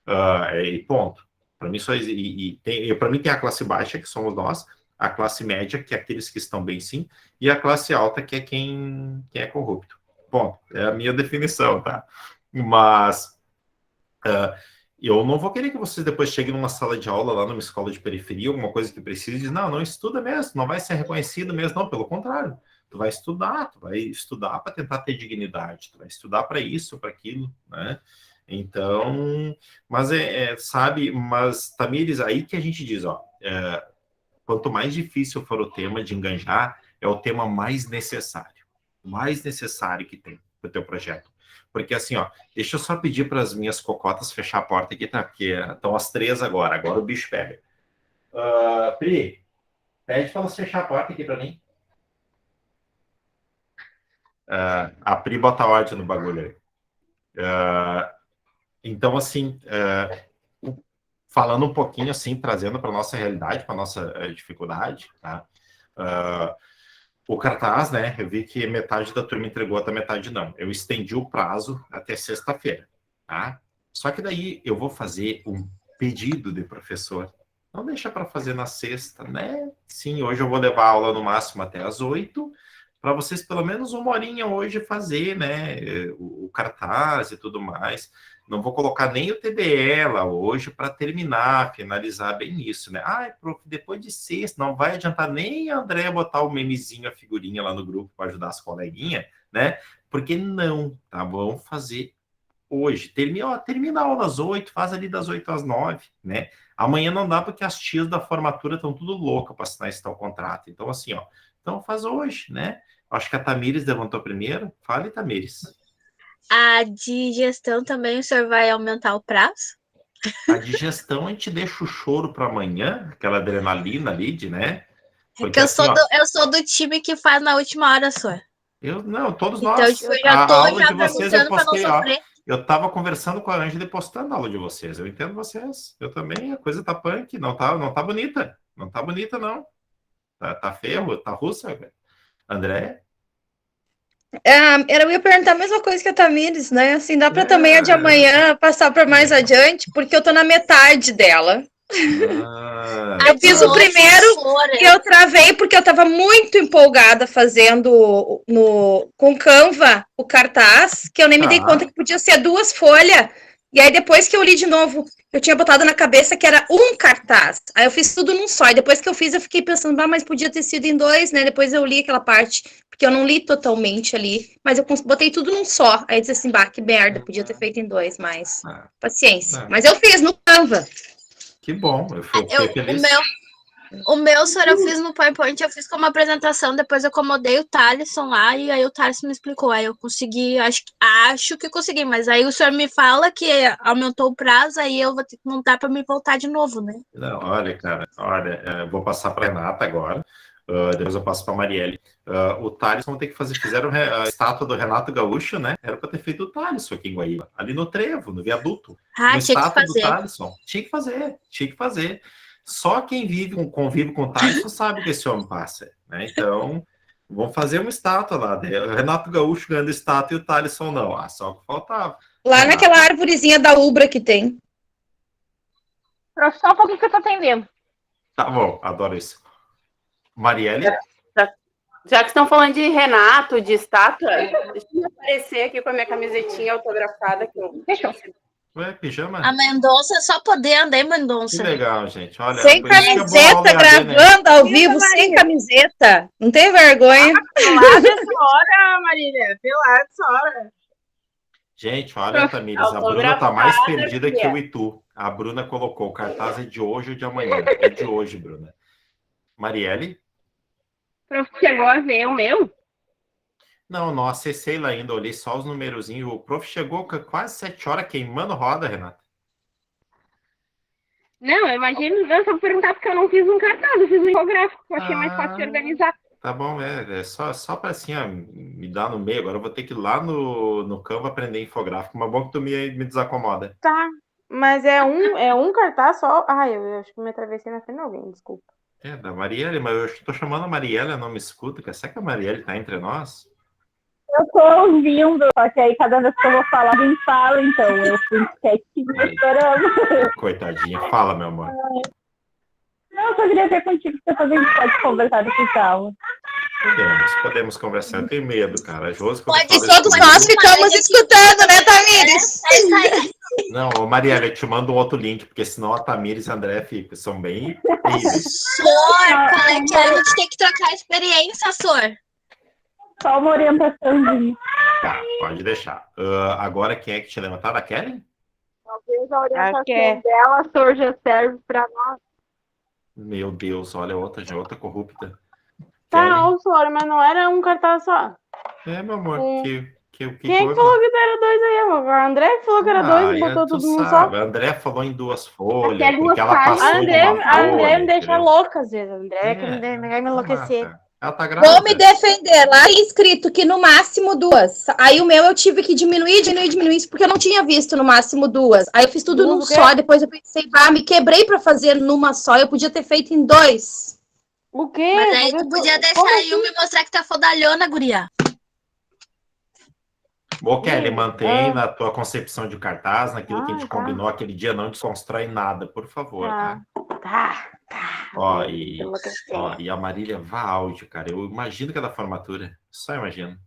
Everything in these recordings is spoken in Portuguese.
E ponto. Para mim, para mim tem a classe baixa, que somos nós, a classe média, que é aqueles que estão bem sim, e a classe alta, que é quem é corrupto. Bom, é a minha definição, tá? Mas eu não vou querer que vocês depois cheguem numa sala de aula, lá numa escola de periferia, alguma coisa que precise, não estuda mesmo, não vai ser reconhecido mesmo, não, pelo contrário. Tu vai estudar para tentar ter dignidade, tu vai estudar para isso, para aquilo, né? Então, mas sabe, mas Tamires, aí que a gente diz, ó, quanto mais difícil for o tema de enganjar, é o tema mais necessário que tem para o teu projeto. Porque assim, ó, deixa eu só pedir para as minhas cocotas fechar a porta aqui, tá? Porque estão as 3 agora o bicho pega. Pri, pede para você fechar a porta aqui para mim. A Pri bota ordem no bagulho aí. Então, assim, falando um pouquinho assim, trazendo para nossa realidade, para nossa dificuldade, tá? O cartaz, né? Eu vi que metade da turma entregou, até metade não. Eu estendi o prazo até sexta-feira, tá? Só que daí eu vou fazer um pedido de professor. Não deixa para fazer na sexta, né? Sim, hoje eu vou levar a aula no máximo até às 8, para vocês pelo menos uma horinha hoje fazer, né? O cartaz e tudo mais. Não vou colocar nem o TBE lá hoje para terminar, finalizar bem isso, né? Ai, prof, depois de sexta, não vai adiantar nem a André botar o memezinho, a figurinha lá no grupo para ajudar as coleguinhas, né? Porque não, tá? Vamos fazer hoje. Termina a aula às 8, faz ali das 8 às 9, né? Amanhã não dá porque as tias da formatura estão tudo louca para assinar esse tal contrato. Então, assim, ó, então faz hoje, né? Acho que a Tamires levantou primeiro. Fale, Tamires. A de gestão também, o senhor vai aumentar o prazo? A digestão a gente deixa o choro para amanhã, aquela adrenalina ali, né? Porque Porque assim, ó, eu sou do time que faz na última hora só. não, todos Então, nós. tipo, eu já A tô aula já de me vocês eu angustiando pra não postei, ó. sofrer. Eu tava conversando com a Ângela e postando a aula de vocês. Eu entendo vocês. Eu também, a coisa tá punk, não tá bonita. Não tá bonita, não. Tá feio, tá russa, velho. André? Eu ia perguntar a mesma coisa que a Tamires, né? Assim, dá para também a de É, amanhã passar para mais adiante, porque eu tô na metade dela. A Eu de fiz o tá. hoje, primeiro e Flora. eu travei porque eu estava muito empolgada fazendo com Canva o cartaz, que eu nem me dei conta Tá. que podia ser 2 folhas. E aí depois que eu li de novo, eu tinha botado na cabeça que era um cartaz. Aí eu fiz tudo num só. E depois que eu fiz, eu fiquei pensando, mas podia ter sido em 2, né? Depois eu li aquela parte, porque eu não li totalmente ali, mas eu botei tudo num só. Aí eu disse assim, que merda, podia ter feito em 2, mas paciência. Não. Mas eu fiz no Canva. Que bom, eu fiquei Eu, o feliz. meu, o meu, senhor, eu fiz no PowerPoint, eu fiz como apresentação, depois eu acomodei o Thaleson lá, e aí o Thaleson me explicou. Aí eu consegui, acho que consegui, mas aí o senhor me fala que aumentou o prazo, aí eu vou ter que montar para me voltar de novo, né? Não, olha, cara, vou passar para Renata agora, depois eu passo para Marielle. O Thales vão ter que fazer, fizeram a estátua do Renato Gaúcho, né? Era para ter feito o Thales aqui em Guaíba, ali no trevo, no viaduto. Ah, Uma tinha que estátua do fazer. Thaleson. Tinha que fazer. Só quem convive com o Thaleson sabe que esse homem passa, né? Então, vamos fazer uma estátua lá. O Renato Gaúcho ganhando estátua e o Thaleson não. Só que faltava. Lá Renato, naquela árvorezinha da Ubra que tem. Só um pouquinho que eu tô atendendo. tá bom, adoro isso. Marielle? Já que estão falando de Renato, de estátua, deixa eu aparecer aqui com a minha camisetinha autografada. Fechou. Ué, pijama? A Mendonça é só poder andar em Que Mendonça. legal, gente. Olha, Sem por isso que é bom a aula camiseta, EAD, né? gravando ao vivo, sem camiseta. Não tem vergonha. Pelada essa hora, Marília. Pelada essa hora. Gente, olha, Tamires, a Bruna tá mais perdida que o Itu. A Bruna colocou, o cartaz é de hoje ou de amanhã. É de hoje, Bruna. Marielle? O prof chegou a ver o meu? Não acessei lá ainda, olhei só os numerozinhos. O prof chegou quase 7 horas queimando roda, Renata. Não, eu imagino, eu só vou perguntar porque eu não fiz um cartaz, eu fiz um infográfico, que eu achei mais fácil de organizar. Tá bom, é só para assim, ó, me dar no meio. Agora eu vou ter que ir lá no Canva aprender infográfico, mas bom que tu me desacomoda. Tá, mas é um cartaz só. Ai, eu acho que me atravessei na frente de alguém, desculpa. Da Marielle, mas eu estou chamando a Marielle, ela não me escuta. Será que a Marielle tá entre nós? Eu tô ouvindo, só que aí cada vez que eu vou falar, alguém fala, então eu fui quietinha esperando. Coitadinha. Fala, meu amor. Não, eu só queria ver contigo, porque a gente pode conversar desse calma. Podemos conversar. Eu tenho medo, cara. A Josi, quando Pode fala ser, isso Todos comigo- nós ficamos escutando, né, Tamires? É isso aí. Não, ô Mariela, eu te mando um outro link, porque senão a Tamires e a André são bem terríveis. Sor, qual é que é? A gente tem que trocar a experiência, Sor. Só uma orientaçãozinha. Tá, pode deixar. Agora, quem é que te levantar? A Kelly? Acho Talvez a que orientação é. dela, Sor, já serve para nós. Meu Deus, olha, outra corrupta. Tá, Kelly? ô, Sora, mas não era um cartaz só. É, meu amor, que Quem é que houve? falou que era dois aí, amor? A André que falou que era dois e botou tu tudo num só. sabe, a André falou em 2 folhas, Até porque ela 2 passou A de André, uma a André folha, me deixa entendeu? louca às vezes. A André que É. vai me enlouquecer. Ela tá grávida. Vou me defender. Lá é escrito que no máximo 2. Aí o meu eu tive que diminuir, porque eu não tinha visto no máximo 2. Aí eu fiz tudo num O quê? só, depois eu pensei, me quebrei pra fazer numa só, eu podia ter feito em 2. O quê? Mas aí tu Porque podia deixar como aí e mostrar que tá fodalhona, guria. Ô, Kelly, mantém na tua concepção de cartaz, naquilo que a gente tá. combinou aquele dia, não desconstrói nada, por favor. Tá. Tá? Tá. Ó, Vou e enlouquecer. a Marília vá áudio, cara. Eu imagino que é da formatura. Só imagino.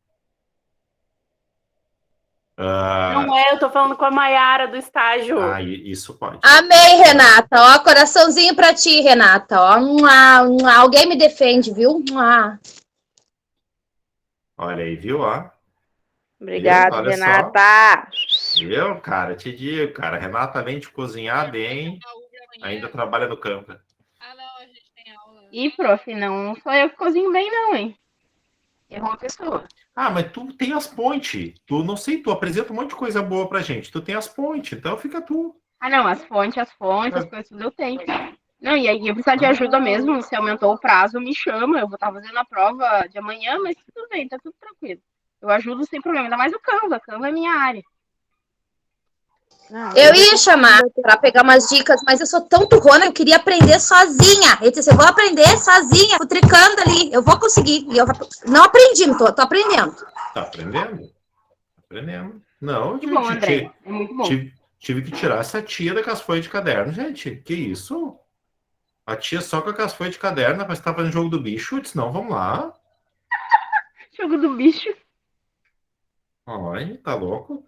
Não é, eu tô falando com a Maiara do estágio. Isso pode. Amei, Renata. Ó, coraçãozinho pra ti, Renata. Ó, alguém me defende, viu? Olha aí, viu? Ó. Obrigada, Olha só. Renata. Viu, cara? Te digo, cara. Renata, além de cozinhar bem, ainda trabalha no campo. Ih, prof, não sou eu que cozinho bem, não, hein? Errou uma pessoa. Mas tu tem as pontes. Tu, não sei, tu apresenta um monte de coisa boa pra gente. Tu tem as pontes, então fica tu. Não, as fontes, as coisas tudo eu tenho. Não, e aí eu preciso de ajuda mesmo. Se aumentou o prazo, me chama. Eu vou estar fazendo a prova de amanhã, mas tudo bem, tá tudo tranquilo. Eu ajudo sem problema, ainda mais o Canva. A Canva é minha área. Não, Eu ia chamar pra pegar umas dicas, mas eu sou tão turrona, eu queria aprender sozinha. Eu disse, eu vou aprender sozinha, futricando ali. Eu vou conseguir. E eu não aprendi, tô aprendendo. Tá aprendendo? Tá aprendendo. Não, Que bom, André. É muito bom. Tive que tirar essa tia da casfolha de caderno, gente. Que isso? A tia só com a casfolha de caderno, mas tá fazendo jogo do bicho. Eu disse, não, vamos lá. Jogo do bicho. Ai, tá louco?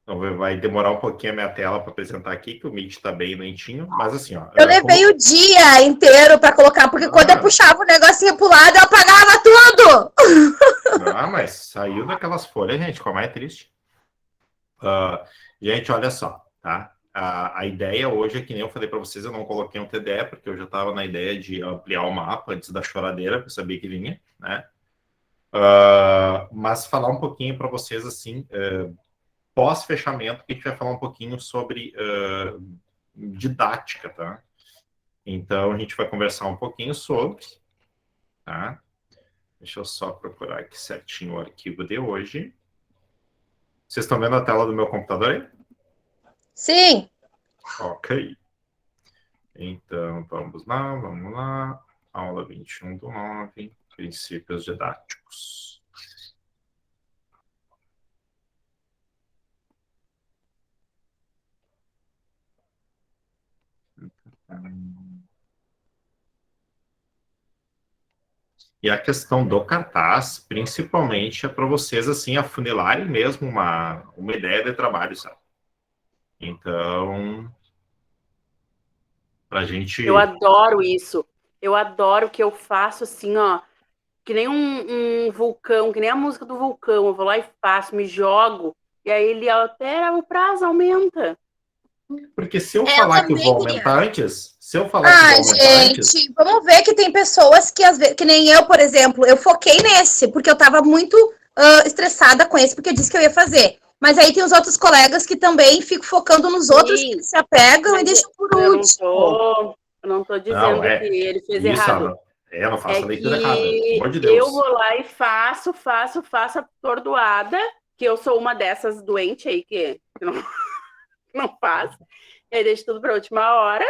Então, vai demorar um pouquinho a minha tela para apresentar aqui, que o Meet tá bem lentinho. Mas assim, ó. Eu levei o dia inteiro pra colocar, porque quando eu puxava o negocinho pro lado, eu apagava tudo. Mas saiu daquelas folhas, gente, como é triste. Gente, olha só, tá? A ideia hoje é que nem eu falei para vocês, eu não coloquei um TDE, porque eu já estava na ideia de ampliar o mapa antes da choradeira, porque eu sabia que vinha, né? Mas falar um pouquinho para vocês, assim, pós-fechamento, que a gente vai falar um pouquinho sobre didática, tá? Então, a gente vai conversar um pouquinho sobre, tá? Deixa eu só procurar aqui certinho o arquivo de hoje. Vocês estão vendo a tela do meu computador aí? Sim. Ok. Então, vamos lá. Aula 21/9, princípios didáticos. E a questão do cartaz, principalmente, é para vocês, assim, afunilarem mesmo uma ideia de trabalho, sabe? Então, pra gente... Eu adoro isso. Eu adoro que eu faço assim, ó, que nem um vulcão, que nem a música do vulcão. Eu vou lá e faço, me jogo, e aí ele altera o prazo, aumenta. Porque se eu falar que eu vou aumentar antes, gente, vamos ver que tem pessoas que, às vezes, que nem eu, por exemplo, eu foquei nesse, porque eu tava muito estressada com esse, porque eu disse que eu ia fazer. Mas aí tem os outros colegas que também ficam focando nos outros que se apegam e deixam por último. Eu não tô dizendo que ele fez errado. Não faço a leitura errada, pelo amor de Deus. Eu vou lá e faço atordoada, que eu sou uma dessas doentes aí que não faz. E aí deixa tudo para a última hora.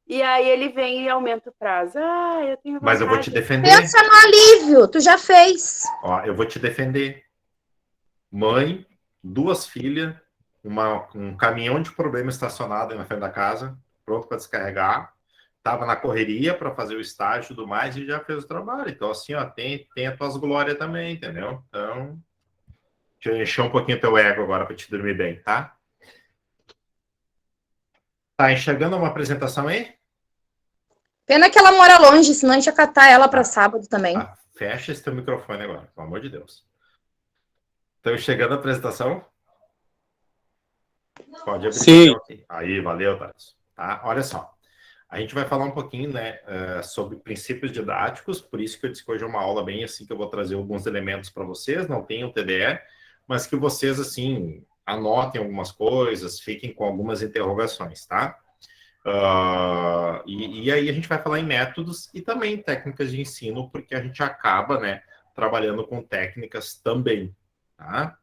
E aí ele vem e aumenta o prazo. Eu tenho vontade. Mas eu vou te defender. Pensa no alívio, tu já fez. Ó, eu vou te defender. mãe, 2 filhas, um caminhão de problema estacionado na frente da casa, pronto para descarregar. Estava na correria para fazer o estágio e tudo mais e já fez o trabalho. Então, assim, ó, tem as tuas glórias também, entendeu? Então, deixa eu encher um pouquinho teu ego agora para te dormir bem, tá? Tá enxergando uma apresentação aí? Pena que ela mora longe, senão a gente ia catar ela para sábado também. Ah, fecha esse teu microfone agora, pelo amor de Deus. Estão enxergando a apresentação? Pode abrir. Sim. Okay. Aí, valeu, Thales. Tá? Olha só. A gente vai falar um pouquinho, né, sobre princípios didáticos, por isso que eu disse que hoje é uma aula bem assim, que eu vou trazer alguns elementos para vocês, não tem o TDE, mas que vocês, assim, anotem algumas coisas, fiquem com algumas interrogações, tá? E aí a gente vai falar em métodos e também técnicas de ensino, porque a gente acaba, né, trabalhando com técnicas também, tá?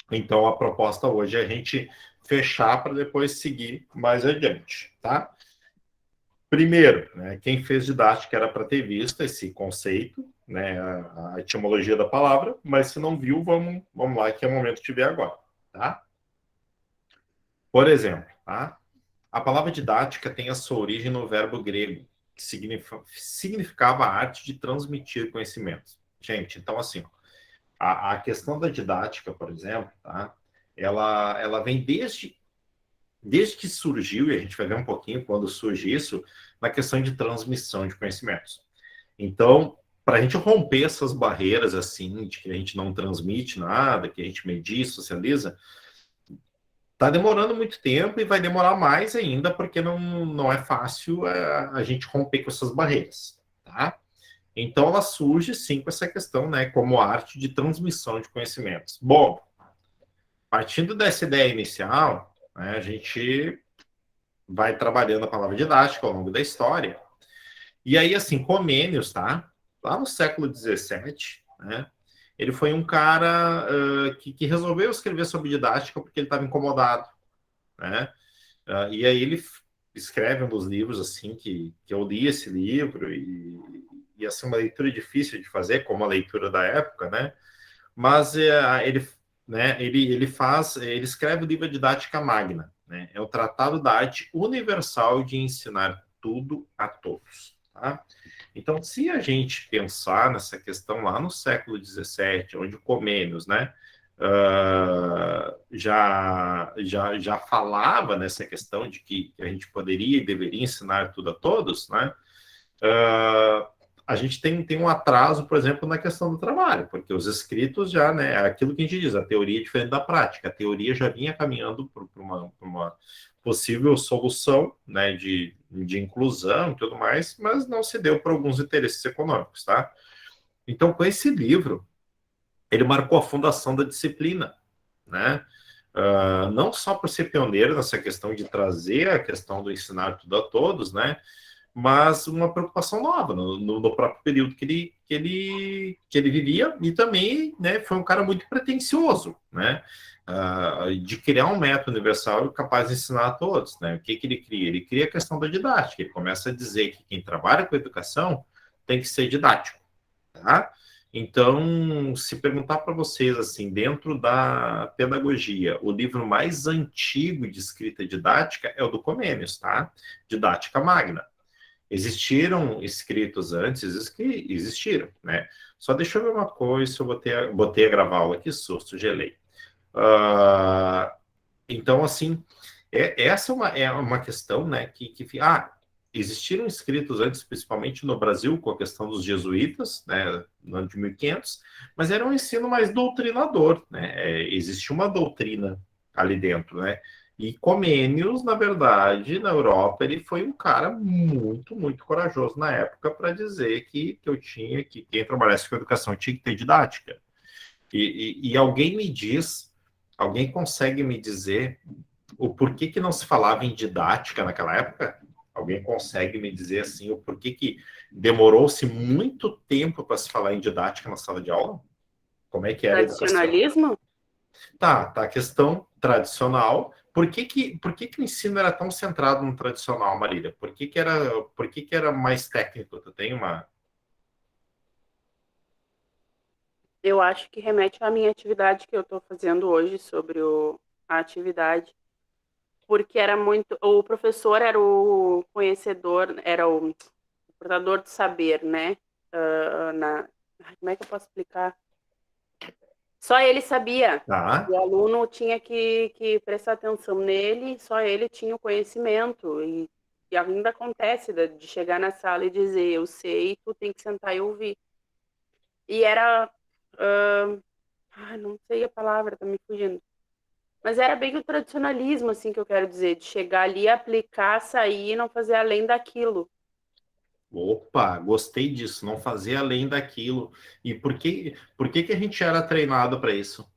Então, a proposta hoje é a gente fechar para depois seguir mais adiante, tá? Primeiro, né, quem fez didática era para ter visto esse conceito, né, a etimologia da palavra, mas se não viu, vamos lá, que é o momento de ver agora, tá? Por exemplo, tá? A palavra didática tem a sua origem no verbo grego, que significava a arte de transmitir conhecimentos. Gente, então assim, a questão da didática, por exemplo, tá? Ela vem desde que surgiu, e a gente vai ver um pouquinho quando surge isso, na questão de transmissão de conhecimentos. Então, para a gente romper essas barreiras, assim, de que a gente não transmite nada, que a gente medir, socializa, está demorando muito tempo e vai demorar mais ainda, porque não é fácil a gente romper com essas barreiras, tá? Então, ela surge, sim, com essa questão, né, como arte de transmissão de conhecimentos. Bom, partindo dessa ideia inicial, né, a gente vai trabalhando a palavra didática ao longo da história. E aí, assim, Comênios, tá? Lá no século XVII, né? Ele foi um cara que resolveu escrever sobre didática porque ele estava incomodado, né? E aí ele escreve um dos livros, assim, que eu li esse livro e assim, uma leitura difícil de fazer, como a leitura da época, né? Mas ele escreve o livro Didática Magna, né? É o Tratado da Arte Universal de Ensinar Tudo a Todos, tá? Então, se a gente pensar nessa questão lá no século XVII, onde Comênios, né, já falava nessa questão de que a gente poderia e deveria ensinar tudo a todos, né? A gente tem um atraso, por exemplo, na questão do trabalho, porque os escritos já, né, é aquilo que a gente diz, a teoria é diferente da prática. A teoria já vinha caminhando para uma possível solução, né, de inclusão e tudo mais, mas não se deu por alguns interesses econômicos, tá? Então, com esse livro, ele marcou a fundação da disciplina, né? Não só por ser pioneiro nessa questão de trazer a questão do ensinar tudo a todos, né? Mas uma preocupação nova no próprio período que ele vivia, e também, né, foi um cara muito pretensioso, né, de criar um método universal capaz de ensinar a todos, né. O que ele cria? Ele cria a questão da didática, ele começa a dizer que quem trabalha com educação tem que ser didático, tá? Então, se perguntar para vocês, assim, dentro da pedagogia, o livro mais antigo de escrita didática é o do Comênios, tá? Didática Magna. Existiram escritos antes, existiram, né? Só deixa eu ver uma coisa, eu botei a gravar aula aqui, susto, gelei. Então, assim, essa é uma questão, né, existiram escritos antes, principalmente no Brasil, com a questão dos jesuítas, né, no ano de 1500, mas era um ensino mais doutrinador, né? Existe uma doutrina ali dentro, né? E Comênios, na verdade, na Europa, ele foi um cara muito, muito corajoso na época para dizer que quem trabalhasse com educação tinha que ter didática. E alguém consegue me dizer o porquê que não se falava em didática naquela época? Alguém consegue me dizer, assim, o porquê que demorou-se muito tempo para se falar em didática na sala de aula? Como é que era a educação? Tradicionalismo? Tá, a questão tradicional. Por que o ensino era tão centrado no tradicional, Marília? Por que era mais técnico? Tu tem uma... Eu acho que remete à minha atividade que eu estou fazendo hoje sobre a atividade, porque era muito. O professor era o conhecedor, era o portador de saber, né? Como é que eu posso explicar? Só ele sabia. Tá? O aluno tinha que prestar atenção nele, só ele tinha o conhecimento. E ainda acontece de chegar na sala e dizer, eu sei, tu tem que sentar e ouvir. E era. Não sei a palavra, tá me fugindo. Mas era bem o tradicionalismo, assim, que eu quero dizer, de chegar ali, aplicar, sair e não fazer além daquilo. Opa, gostei disso, não fazer além daquilo. E por que que a gente era treinado para isso?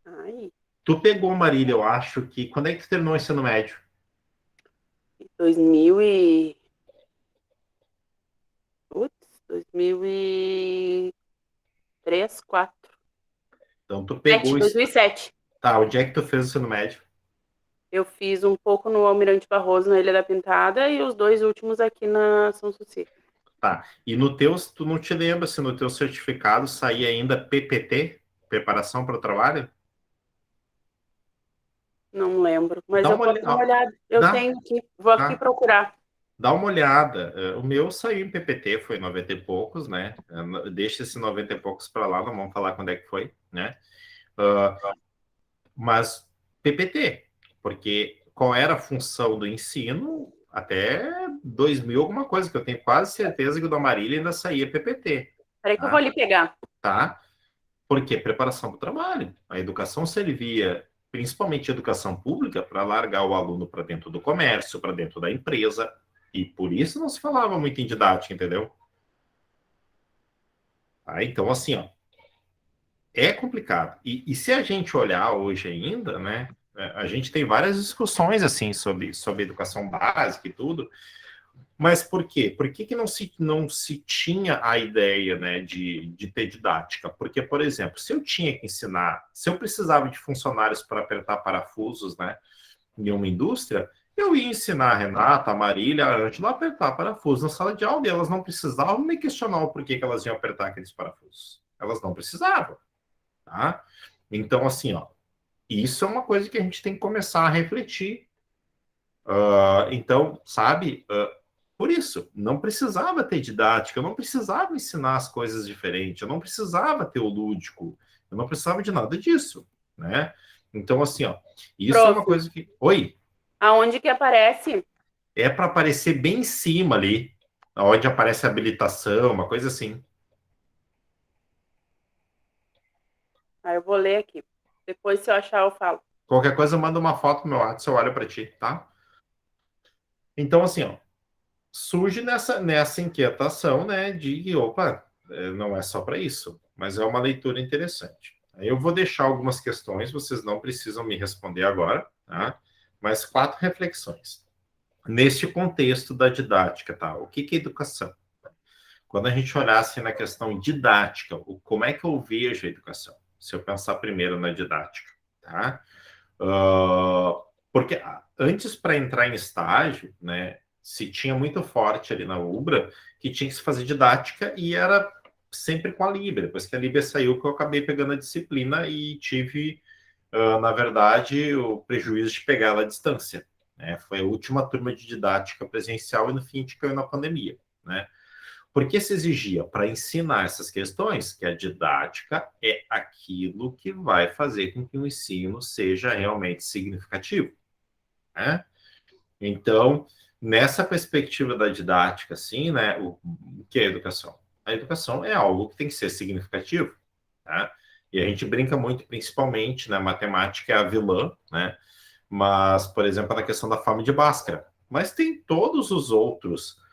Ai, Tu pegou, Marília, eu acho que... Quando é que tu terminou o ensino médio? 2003, 2004. Então tu pegou... 2007. Tá, onde é que tu fez o ensino médio? Eu fiz um pouco no Almirante Barroso, na Ilha da Pintada, e os 2 últimos aqui na São Suci. Tá. E no teu, tu não te lembra se no teu certificado saía ainda PPT, preparação para o trabalho? Não lembro, mas Dá eu uma posso dar uma olhada. olhada. Eu Dá, tenho aqui, vou aqui tá. procurar. Dá uma olhada. O meu saiu em PPT, foi 90 e poucos, né? Deixa esse 90 e poucos para lá, não vamos falar quando é que foi, né? Mas PPT, porque qual era a função do ensino até 2000 alguma coisa, que eu tenho quase certeza que o da Marília ainda saía PPT. Peraí que eu vou ali pegar. Tá? Porque preparação para o trabalho. A educação servia, principalmente a educação pública, para largar o aluno para dentro do comércio, para dentro da empresa, e por isso não se falava muito em didática, entendeu? Então, assim, ó, é complicado. E se a gente olhar hoje ainda, né, a gente tem várias discussões, assim, sobre educação básica e tudo, mas por quê? Por que que não se tinha a ideia, né, de ter didática? Porque, por exemplo, se eu tinha que ensinar, se eu precisava de funcionários para apertar parafusos, né, em uma indústria, eu ia ensinar a Renata, a Marília, a Ângela a apertar parafusos na sala de aula, e elas não precisavam me questionar o porquê que elas iam apertar aqueles parafusos. Elas não precisavam, tá? Então, assim, ó, isso é uma coisa que a gente tem que começar a refletir. Então, sabe, por isso, não precisava ter didática, eu não precisava ensinar as coisas diferentes, eu não precisava ter o lúdico, eu não precisava de nada disso, né? Então, assim, ó, isso é uma coisa que... Oi? Aonde que aparece? É para aparecer bem em cima ali, onde aparece a habilitação, uma coisa assim. Eu vou ler aqui. Depois, se eu achar, eu falo. Qualquer coisa, manda uma foto no meu WhatsApp, eu olho para ti, tá? Então, assim, ó, surge nessa inquietação, né, de, opa, não é só para isso, mas é uma leitura interessante. Eu vou deixar algumas questões, vocês não precisam me responder agora, tá? Mas 4 reflexões. Neste contexto da didática, tá? O que é educação? Quando a gente olhasse na questão didática, como é que eu vejo a educação? Se eu pensar primeiro na didática, tá? Porque antes, para entrar em estágio, né, se tinha muito forte ali na UBRA que tinha que se fazer didática e era sempre com a Líbia. Depois que a Líbia saiu, que eu acabei pegando a disciplina e tive, na verdade, o prejuízo de pegar ela à distância, né? Foi a última turma de didática presencial e no fim a gente caiu na pandemia, né? Porque se exigia para ensinar essas questões que a didática é aquilo que vai fazer com que o ensino seja realmente significativo, né? Então, nessa perspectiva da didática, assim, né, o que é a educação? A educação é algo que tem que ser significativo, tá? E a gente brinca muito, principalmente, na matemática é a vilã, né? Mas, por exemplo, na questão da fama de Bhaskara. Mas tem todos os outros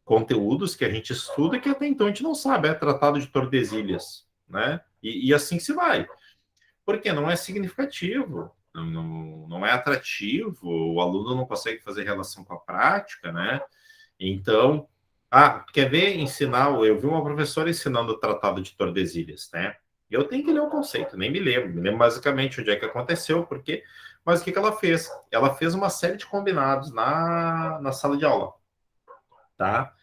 conteúdos que a gente estuda que até então a gente não sabe, é tratado de Tordesilhas, né? E assim se vai. Porque não é significativo, não é atrativo, o aluno não consegue fazer relação com a prática, né? Então, quer ver ensinar? Eu vi uma professora ensinando o Tratado de Tordesilhas, né? Eu tenho que ler o conceito, nem me lembro basicamente onde é que aconteceu, porque, mas o que ela fez? Ela fez uma série de combinados na sala de aula, tá?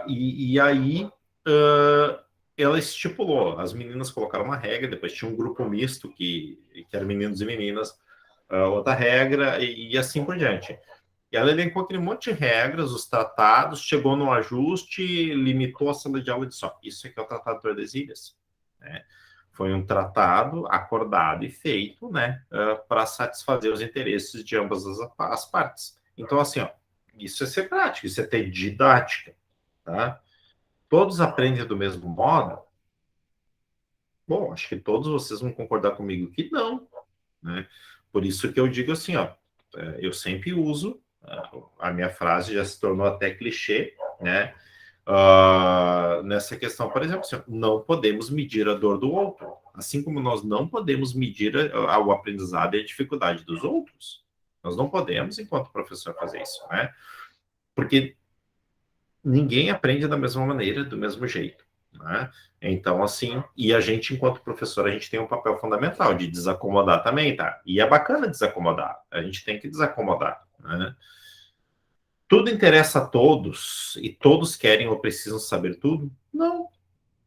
E aí ela estipulou, as meninas colocaram uma regra, depois tinha um grupo misto que era meninos e meninas, outra regra, e assim por diante. E ela elencou aquele monte de regras, os tratados, chegou no ajuste, limitou a sala de aula de só. Isso aqui é o Tratado de Tordesilhas, né? Foi um tratado acordado e feito, né, para satisfazer os interesses de ambas as partes. Então, assim, ó, isso é ser prático, isso é ter didática, tá? Todos aprendem do mesmo modo? Bom, acho que todos vocês vão concordar comigo que não, né? Por isso que eu digo assim, ó, eu sempre uso, a minha frase já se tornou até clichê, né? Nessa questão, por exemplo, assim, não podemos medir a dor do outro, assim como nós não podemos medir o aprendizado e a dificuldade dos outros. Nós não podemos, enquanto professor, fazer isso, né? Porque ninguém aprende da mesma maneira, do mesmo jeito, né? Então, assim, e a gente, enquanto professor, a gente tem um papel fundamental de desacomodar também, tá? E é bacana desacomodar, a gente tem que desacomodar, né? Tudo interessa a todos e todos querem ou precisam saber tudo? Não,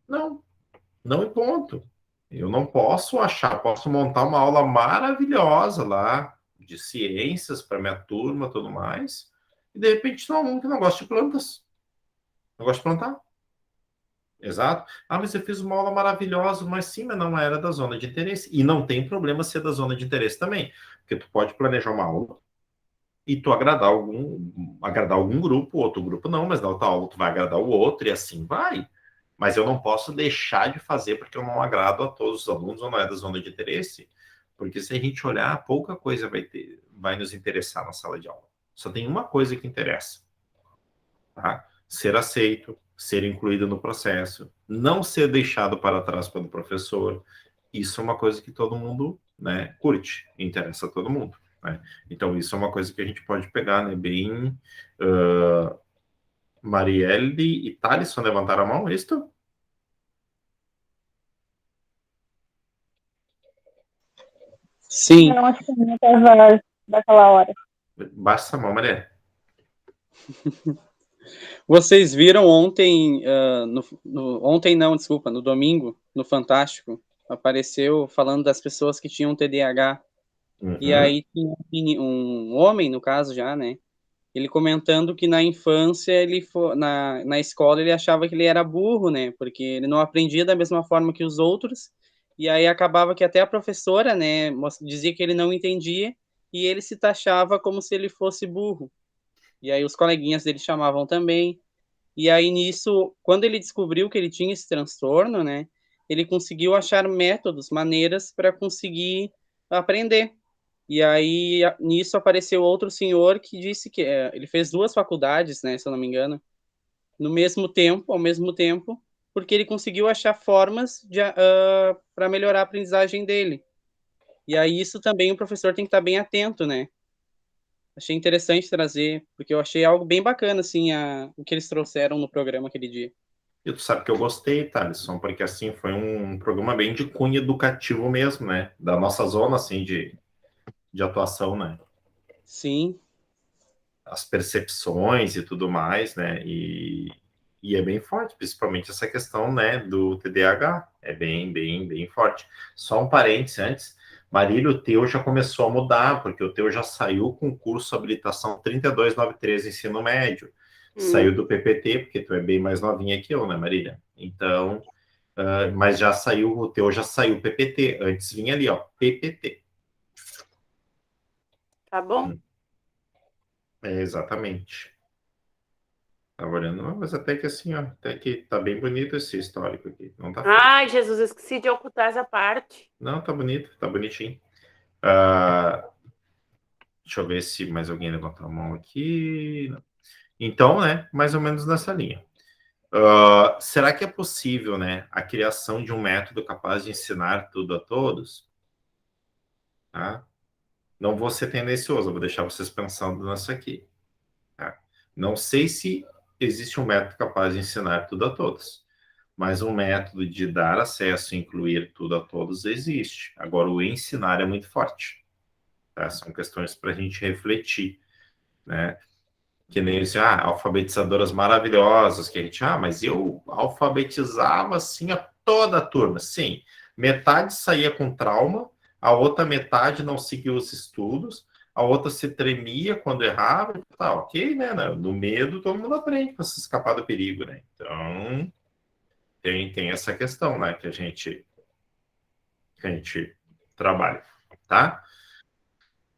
não, não e ponto. Eu não posso posso montar uma aula maravilhosa lá de ciências para minha turma, tudo mais, e de repente tem um aluno que não gosta de plantas, não gosta de plantar. Exato. Mas eu fiz uma aula maravilhosa, mas sim, mas não era da zona de interesse. E não tem problema ser da zona de interesse também, porque tu pode planejar uma aula e tu agradar algum grupo, outro grupo não, mas na outra aula tu vai agradar o outro e assim vai. Mas eu não posso deixar de fazer porque eu não agrado a todos os alunos ou não é da zona de interesse, porque se a gente olhar, pouca coisa vai nos interessar na sala de aula. Só tem uma coisa que interessa, tá? Ser aceito, ser incluído no processo, não ser deixado para trás pelo professor. Isso é uma coisa que todo mundo, né, curte, interessa a todo mundo, né? Então, isso é uma coisa que a gente pode pegar, né, bem... Marielle e Thalisson levantaram a mão, é isso? Sim, Não, acho que não estava daquela hora. Baixa essa mão, Marielle. vocês viram ontem, ontem não, desculpa, no domingo, no Fantástico, apareceu falando das pessoas que tinham TDAH. E aí tinha um homem, no caso já, né? Ele comentando que na infância, na escola, ele achava que ele era burro, né? Porque ele não aprendia da mesma forma que os outros. E aí acabava que até a professora, né, dizia que ele não entendia e ele se taxava como se ele fosse burro. E aí os coleguinhas dele chamavam também. E aí nisso, quando ele descobriu que ele tinha esse transtorno, né, ele conseguiu achar métodos, maneiras para conseguir aprender. E aí nisso apareceu outro senhor que disse que ele fez 2 faculdades, né, se eu não me engano, no mesmo tempo, ao mesmo tempo, porque ele conseguiu achar formas para melhorar a aprendizagem dele. E aí isso também o professor tem que estar bem atento, né? Achei interessante trazer, porque eu achei algo bem bacana, assim, o que eles trouxeram no programa aquele dia. E tu sabe que eu gostei, Thalisson, porque assim foi um programa bem de cunho educativo mesmo, né? Da nossa zona, assim, de atuação, né? Sim. As percepções e tudo mais, né? E é bem forte, principalmente essa questão, né, do TDAH. É bem, bem, bem forte. Só um parênteses antes. Marília, o teu já começou a mudar, porque o teu já saiu com o curso habilitação 3293 ensino médio. Saiu do PPT, porque tu é bem mais novinha que eu, né, Marília? Então, mas já saiu, o teu já saiu PPT. Antes vinha ali, ó, PPT. Tá bom? Exatamente. Tava olhando, mas até que assim, ó, até que tá bem bonito esse histórico aqui. Não tá feio. Ai, Jesus, esqueci de ocultar essa parte. Não, tá bonito, tá bonitinho. Deixa eu ver se mais alguém levantou a mão aqui. Não. Então, né, mais ou menos nessa linha. Será que é possível, né, a criação de um método capaz de ensinar tudo a todos? Tá? Não vou ser tendencioso, vou deixar vocês pensando nisso aqui. Tá? Não sei se existe um método capaz de ensinar tudo a todos, mas um método de dar acesso e incluir tudo a todos existe. Agora, o ensinar é muito forte. Tá? São questões para a gente refletir, né? Que nem isso, alfabetizadoras maravilhosas, que a gente, mas eu alfabetizava, assim, a toda a turma. Sim, metade saía com trauma, a outra metade não seguiu os estudos, a outra se tremia quando errava, tá, ok, né? No medo, todo mundo aprende para se escapar do perigo, né? Então, tem essa questão, né, que a gente trabalha, tá?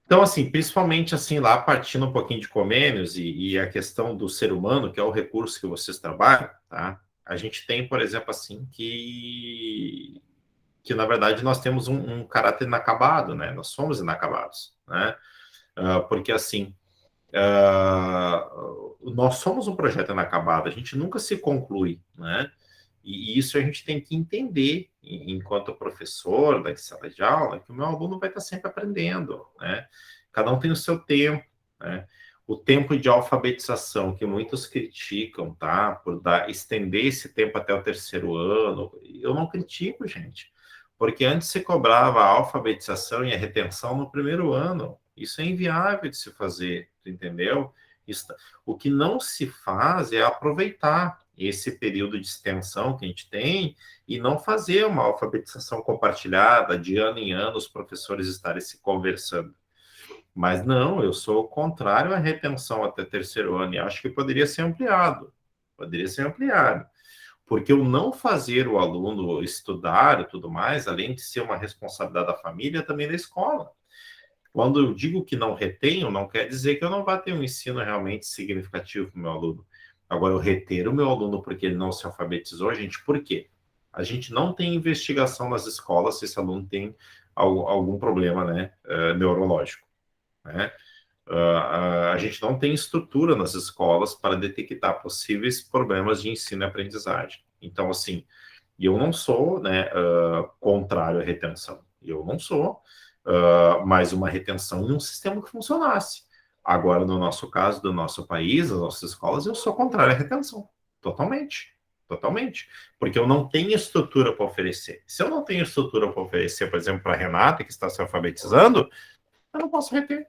Então, assim, principalmente assim, lá partindo um pouquinho de Comênios e a questão do ser humano, que é o recurso que vocês trabalham, tá? A gente tem, por exemplo, assim, que na verdade nós temos um caráter inacabado, né? Nós somos inacabados, né? Porque, assim, nós somos um projeto inacabado, a gente nunca se conclui, né? E isso a gente tem que entender, enquanto professor da sala de aula, que o meu aluno vai estar sempre aprendendo, né? Cada um tem o seu tempo, né? O tempo de alfabetização, que muitos criticam, tá? Por estender esse tempo até o 3º ano. Eu não critico, gente. Porque antes se cobrava a alfabetização e a retenção no 1º ano. Isso é inviável de se fazer, entendeu? O que não se faz é aproveitar esse período de extensão que a gente tem e não fazer uma alfabetização compartilhada de ano em ano, os professores estarem se conversando. Mas não, eu sou contrário à retenção até 3º ano e acho que poderia ser ampliado. Porque o não fazer o aluno estudar e tudo mais, além de ser uma responsabilidade da família, também da escola. Quando eu digo que não retenho, não quer dizer que eu não vá ter um ensino realmente significativo para o meu aluno. Agora, eu reter o meu aluno porque ele não se alfabetizou, gente, por quê? A gente não tem investigação nas escolas se esse aluno tem algum problema, né, neurológico, né? A gente não tem estrutura nas escolas para detectar possíveis problemas de ensino e aprendizagem. Então, assim, eu não sou, né, contrário à retenção. Eu não sou, mas uma retenção em um sistema que funcionasse. Agora, no nosso caso, do nosso país, das nossas escolas, eu sou contrário à retenção. Totalmente. Porque eu não tenho estrutura para oferecer. Se eu não tenho estrutura para oferecer, por exemplo, para a Renata, que está se alfabetizando, eu não posso reter.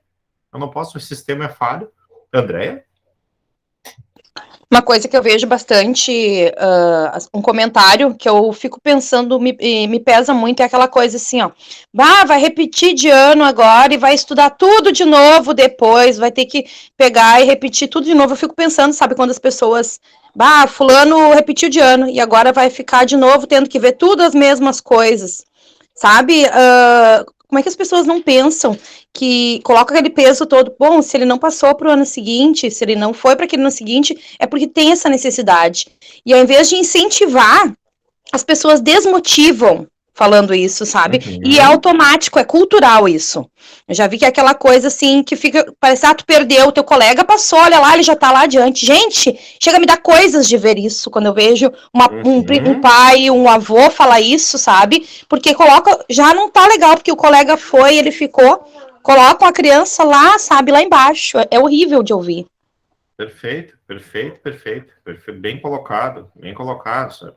Eu não posso, o sistema é falho. Andréia? Uma coisa que eu vejo bastante, um comentário que eu fico pensando, me pesa muito, é aquela coisa assim, ó, vai repetir de ano agora e vai estudar tudo de novo depois, vai ter que pegar e repetir tudo de novo. Eu fico pensando, sabe, quando as pessoas, fulano repetiu de ano e agora vai ficar de novo tendo que ver tudo as mesmas coisas, sabe? Como é que as pessoas não pensam que coloca aquele peso todo, bom, se ele não passou para o ano seguinte, se ele não foi para aquele ano seguinte, é porque tem essa necessidade. E ao invés de incentivar, as pessoas desmotivam falando isso, sabe? Uhum. E é automático, é cultural isso. Eu já vi que é aquela coisa assim, que fica, parece, tu perdeu, o teu colega passou, olha lá, ele já tá lá adiante. Gente, chega a me dar coisas de ver isso, quando eu vejo um pai, um avô falar isso, sabe? Porque já não tá legal, porque o colega foi, ele ficou, colocam a criança lá, sabe, lá embaixo. É horrível de ouvir. Perfeito. Bem colocado, sabe?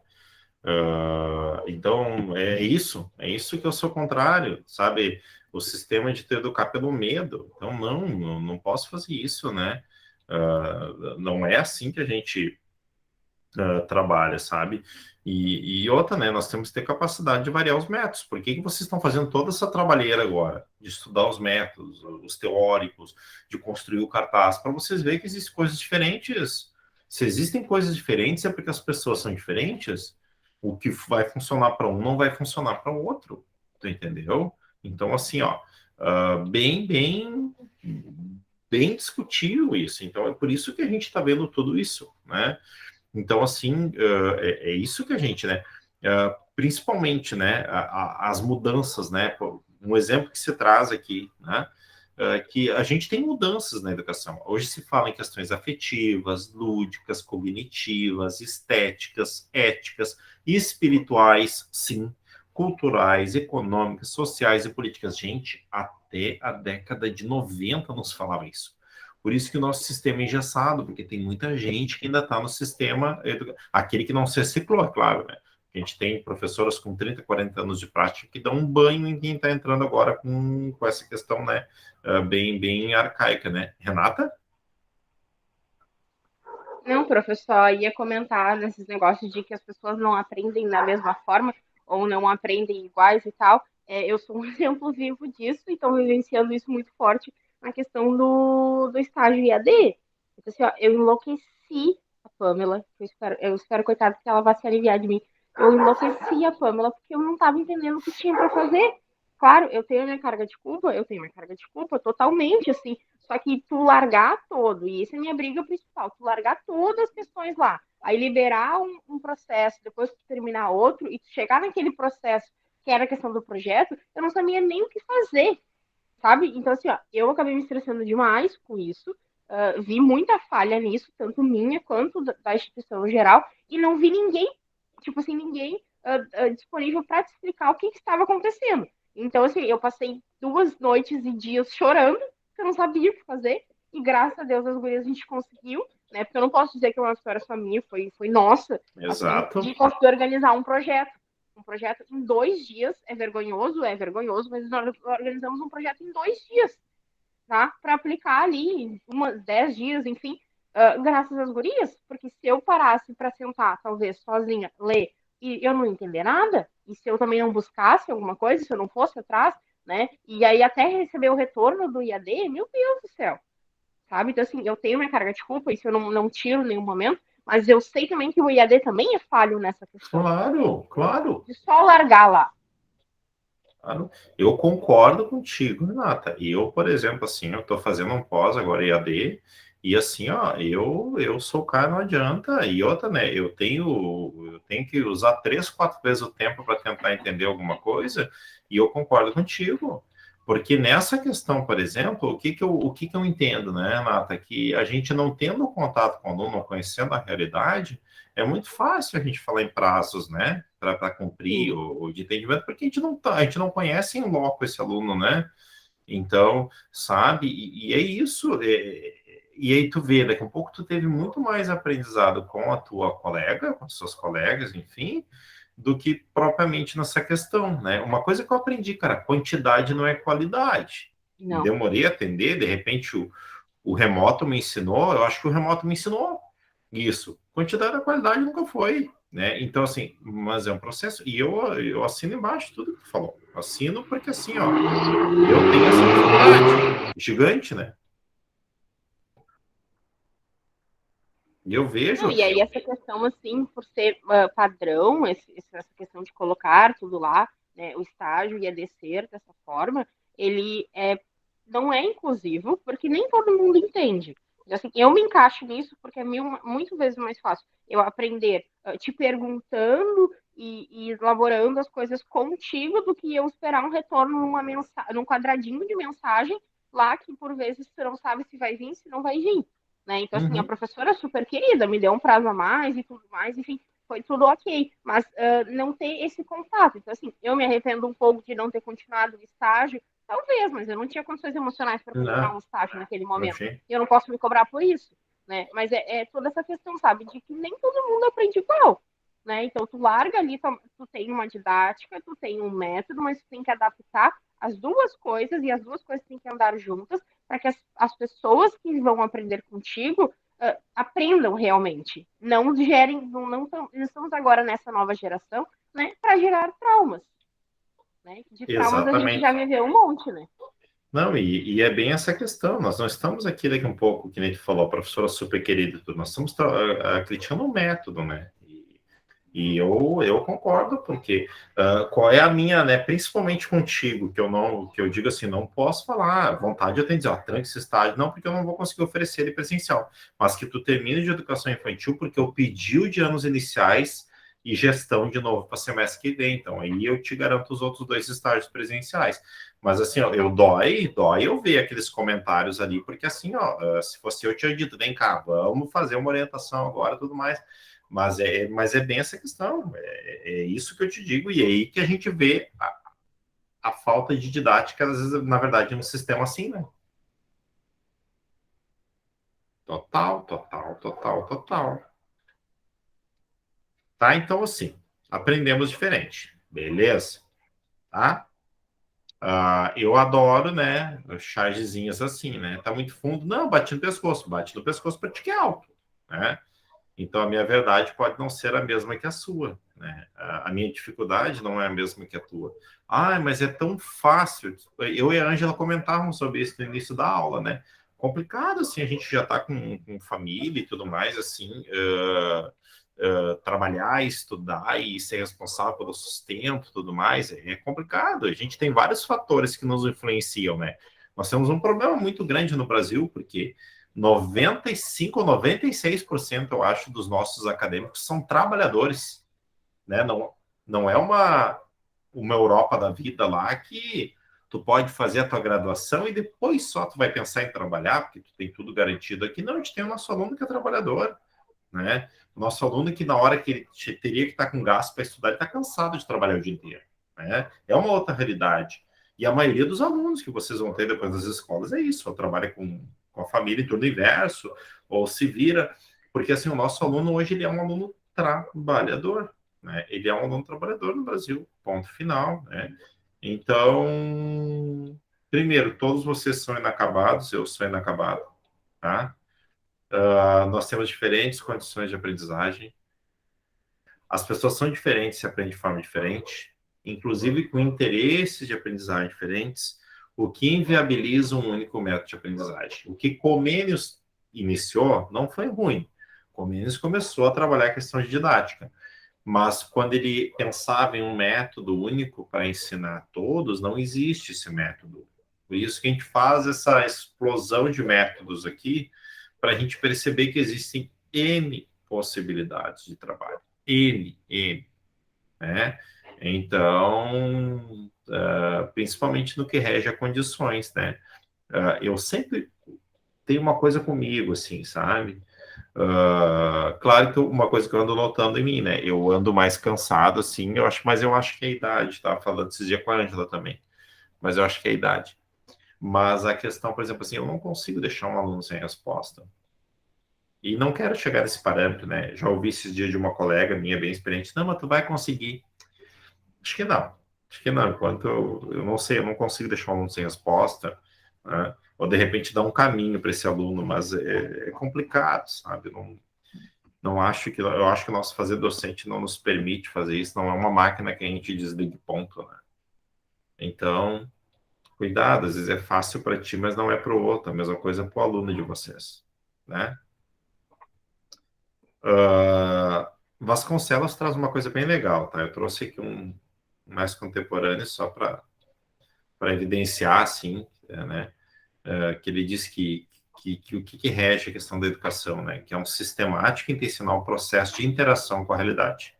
Então, é isso que eu sou contrário, sabe? O sistema de te educar pelo medo. Então, não posso fazer isso, né? Não é assim que a gente trabalha, sabe? E outra, né? Nós temos que ter capacidade de variar os métodos. Por que vocês estão fazendo toda essa trabalheira agora? De estudar os métodos, os teóricos, de construir o cartaz, para vocês verem que existem coisas diferentes. Se existem coisas diferentes, é porque as pessoas são diferentes. O que vai funcionar para um não vai funcionar para o outro. Tu entendeu? Então, assim, ó, bem discutível isso. Então, é por isso que a gente está vendo tudo isso, né? Então, assim, é isso que a gente, né? Principalmente, né? As mudanças, né? Um exemplo que se traz aqui, né? Que a gente tem mudanças na educação. Hoje se fala em questões afetivas, lúdicas, cognitivas, estéticas, éticas, espirituais, sim, culturais, econômicas, sociais e políticas. Gente, até a década de 90 nos falava isso. Por isso que o nosso sistema é engessado, porque tem muita gente que ainda está no sistema, aquele que não se reciclou, é claro, né? A gente tem professoras com 30, 40 anos de prática que dão um banho em quem está entrando agora com essa questão, né, bem arcaica, né? Renata? Não, professor, ia comentar nesses negócios de que as pessoas não aprendem da mesma forma ou não aprendem iguais e tal. Eu sou um exemplo vivo disso e estou vivenciando isso muito forte na questão do estágio IAD. Então, assim, ó, eu enlouqueci a Pamela, eu espero, coitada, que ela vá se aliviar de mim. Eu enlouqueci a Pamela porque eu não estava entendendo o que tinha para fazer. Claro, eu tenho minha carga de culpa totalmente, assim, só que tu largar todo, e essa é a minha briga principal, tu largar todas as questões lá, aí liberar um processo, depois tu terminar outro, e tu chegar naquele processo que era a questão do projeto, eu não sabia nem o que fazer, sabe? Então, assim, ó, eu acabei me estressando demais com isso, vi muita falha nisso, tanto minha quanto da instituição no geral, e não vi ninguém, tipo assim, ninguém disponível para te explicar o que estava acontecendo. Então, assim, eu passei 2 noites e dias chorando, porque eu não sabia o que fazer, e graças a Deus as gurias a gente conseguiu, né? Porque eu não posso dizer que é uma história só minha, foi nossa, Exato. assim, de conseguir organizar um projeto. Um projeto em 2 dias é vergonhoso, mas nós organizamos um projeto em 2 dias, tá? Para aplicar ali, 10 dias, enfim, graças às gurias, porque se eu parasse para sentar, talvez sozinha, ler, e eu não entender nada, e se eu também não buscasse alguma coisa, se eu não fosse atrás, né? E aí até receber o retorno do IAD, meu Deus do céu, sabe? Então, assim, eu tenho minha carga de culpa, isso eu não tiro em nenhum momento, mas eu sei também que o IAD também é falho nessa questão. Claro, claro. De só largar lá. Claro. Eu concordo contigo, Renata. Eu, por exemplo, assim, eu estou fazendo um pós agora EAD, e assim, ó, eu sou o cara, não adianta. E outra, né? Eu tenho que usar 3, 4 vezes o tempo para tentar entender alguma coisa, e eu concordo contigo. Porque nessa questão, por exemplo, o que que eu entendo, né, Renata? Que a gente não tendo contato com o aluno, não conhecendo a realidade, é muito fácil a gente falar em prazos, né, para cumprir o de entendimento, porque a gente não conhece em loco esse aluno, né? Então, sabe, e é isso. E aí tu vê, daqui a pouco tu teve muito mais aprendizado com a tua colega, com as suas colegas, enfim, do que propriamente nessa questão, né? Uma coisa que eu aprendi, cara, quantidade não é qualidade. Não. Demorei a atender, de repente o remoto me ensinou, eu acho que o remoto me ensinou isso. Quantidade da qualidade nunca foi, né? Então, assim, mas é um processo. E eu assino embaixo tudo que tu falou. Assino porque, assim, ó, eu tenho essa dificuldade gigante, né? E eu vejo... Não, e aí essa questão, assim, por ser padrão, essa questão de colocar tudo lá, né, o estágio ia descer dessa forma, ele não é inclusivo, porque nem todo mundo entende. Assim, eu me encaixo nisso porque é muito vezes mais fácil eu aprender te perguntando e elaborando as coisas contigo do que eu esperar um retorno num quadradinho de mensagem lá que por vezes você não sabe se vai vir, se não vai vir. Né? Então, assim, a professora é super querida, me deu um prazo a mais e tudo mais, enfim, foi tudo ok, mas não ter esse contato. Então, assim, eu me arrependo um pouco de não ter continuado o estágio, talvez, mas eu não tinha condições emocionais para continuar um estágio naquele momento. E eu não posso me cobrar por isso, né? Mas é toda essa questão, sabe, de que nem todo mundo aprende igual, né? Então, tu larga ali, tu tem uma didática, tu tem um método, mas tu tem que adaptar as duas coisas, e as duas coisas têm que andar juntas, para que as pessoas que vão aprender contigo aprendam realmente. Não gerem, não estamos agora nessa nova geração, né, para gerar traumas. Né? De traumas a gente já viveu um monte, né? Não, e é bem essa questão. Nós não estamos aqui daqui um pouco, que nem tu falou, a professora super querida, nós estamos criticando o método, né? E eu concordo, porque qual é a minha, né, principalmente contigo, que eu digo assim, não posso falar, vontade eu tenho de dizer, tranque esse estágio, não, porque eu não vou conseguir oferecer ele presencial, mas que tu termine de educação infantil, porque eu pedi o de anos iniciais e gestão de novo para semestre que vem, então aí eu te garanto os outros 2 estágios presenciais. Mas assim, ó, dói eu ver aqueles comentários ali, porque assim, ó, se fosse eu tinha dito, vem cá, vamos fazer uma orientação agora, tudo mais. Mas é bem essa questão, é isso que eu te digo, e é aí que a gente vê a falta de didática, às vezes, na verdade, num sistema assim, né? Total. Tá? Então, assim, aprendemos diferente, beleza? Tá? Eu adoro, né, chargezinhas assim, né? Tá muito fundo, não, bate no pescoço para ti que é alto, né? Então, a minha verdade pode não ser a mesma que a sua, né? A minha dificuldade não é a mesma que a tua. Ah, mas é tão fácil. Eu e a Ângela comentávamos sobre isso no início da aula, né? Complicado, assim, a gente já está com família e tudo mais, assim, trabalhar, estudar e ser responsável pelo sustento e tudo mais, é complicado. A gente tem vários fatores que nos influenciam, né? Nós temos um problema muito grande no Brasil, porque 95 ou 96%, eu acho, dos nossos acadêmicos são trabalhadores, né? Não é uma Europa da vida lá que tu pode fazer a tua graduação e depois só tu vai pensar em trabalhar, porque tu tem tudo garantido aqui. Não, a gente tem o nosso aluno que é trabalhador, né? O nosso aluno que na hora que ele teria que estar com gasto para estudar, ele está cansado de trabalhar o dia inteiro, né? É uma outra realidade. E a maioria dos alunos que vocês vão ter depois das escolas é isso, ou trabalha com a família em turno inverso, ou se vira, porque assim, o nosso aluno hoje ele é um aluno trabalhador, né? Ele é um aluno trabalhador no Brasil, ponto final, né? Então, primeiro, todos vocês são inacabados, eu sou inacabado, tá? Nós temos diferentes condições de aprendizagem, as pessoas são diferentes, se aprende de forma diferente, inclusive com interesses de aprendizagem diferentes, o que inviabiliza um único método de aprendizagem. O que Comênios iniciou não foi ruim. Comênios começou a trabalhar a questão de didática, mas quando ele pensava em um método único para ensinar a todos, não existe esse método. Por isso que a gente faz essa explosão de métodos aqui, para a gente perceber que existem N possibilidades de trabalho. N, né? Então, principalmente no que rege a condições, né? Eu sempre tenho uma coisa comigo, assim, sabe? Claro que uma coisa que eu ando notando em mim, né? Eu ando mais cansado, assim, mas eu acho que é a idade, estava falando esses dias com a Ângela também, mas eu acho que é a idade. Mas a questão, por exemplo, assim, eu não consigo deixar um aluno sem resposta. E não quero chegar nesse parâmetro, né? Já ouvi esses dias de uma colega minha bem experiente, não, mas tu vai conseguir. Acho que não. Acho que não. Enquanto eu não sei, eu não consigo deixar um aluno sem resposta, né? Ou de repente dar um caminho para esse aluno, mas é complicado, sabe? Não acho que eu acho que o nosso fazer docente não nos permite fazer isso, não é uma máquina que a gente desligue ponto, né? Então, cuidado, às vezes é fácil para ti, mas não é para o outro, a mesma coisa para o aluno de vocês, né? Vasconcelos traz uma coisa bem legal, tá? Eu trouxe aqui um mais contemporâneo só para evidenciar, assim, né? Que ele diz que o que rege a questão da educação, né? Que é um sistemático e intencional processo de interação com a realidade.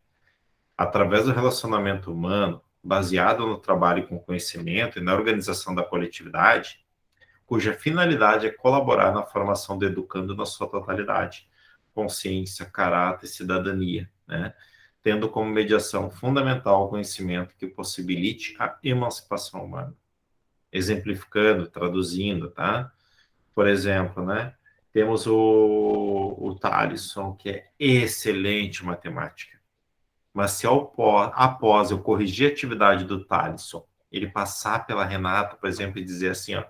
Através do relacionamento humano, baseado no trabalho com conhecimento e na organização da coletividade, cuja finalidade é colaborar na formação do educando na sua totalidade, consciência, caráter e cidadania, né? Tendo como mediação fundamental o conhecimento que possibilite a emancipação humana. Exemplificando, traduzindo, tá? Por exemplo, né? Temos o Thaleson, que é excelente em matemática. Mas se após eu corrigir a atividade do Thaleson, ele passar pela Renata, por exemplo, e dizer assim, ó,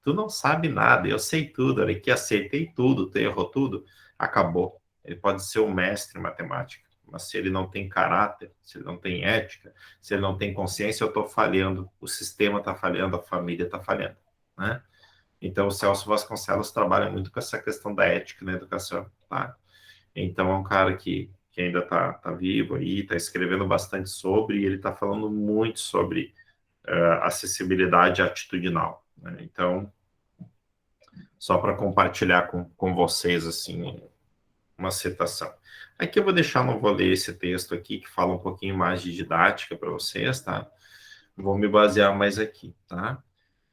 tu não sabe nada, eu sei tudo, olha aqui, acertei tudo, tu errou tudo, acabou. Ele pode ser um mestre em matemática, mas se ele não tem caráter, se ele não tem ética, se ele não tem consciência, eu estou falhando, o sistema está falhando, a família está falhando, né? Então, o Celso Vasconcelos trabalha muito com essa questão da ética na educação, tá? Então, é um cara que ainda está vivo aí, está escrevendo bastante sobre, e ele está falando muito sobre acessibilidade atitudinal, né? Então, só para compartilhar com vocês, assim, uma citação. Aqui eu vou deixar, não vou ler esse texto aqui, que fala um pouquinho mais de didática para vocês, tá? Vou me basear mais aqui, tá?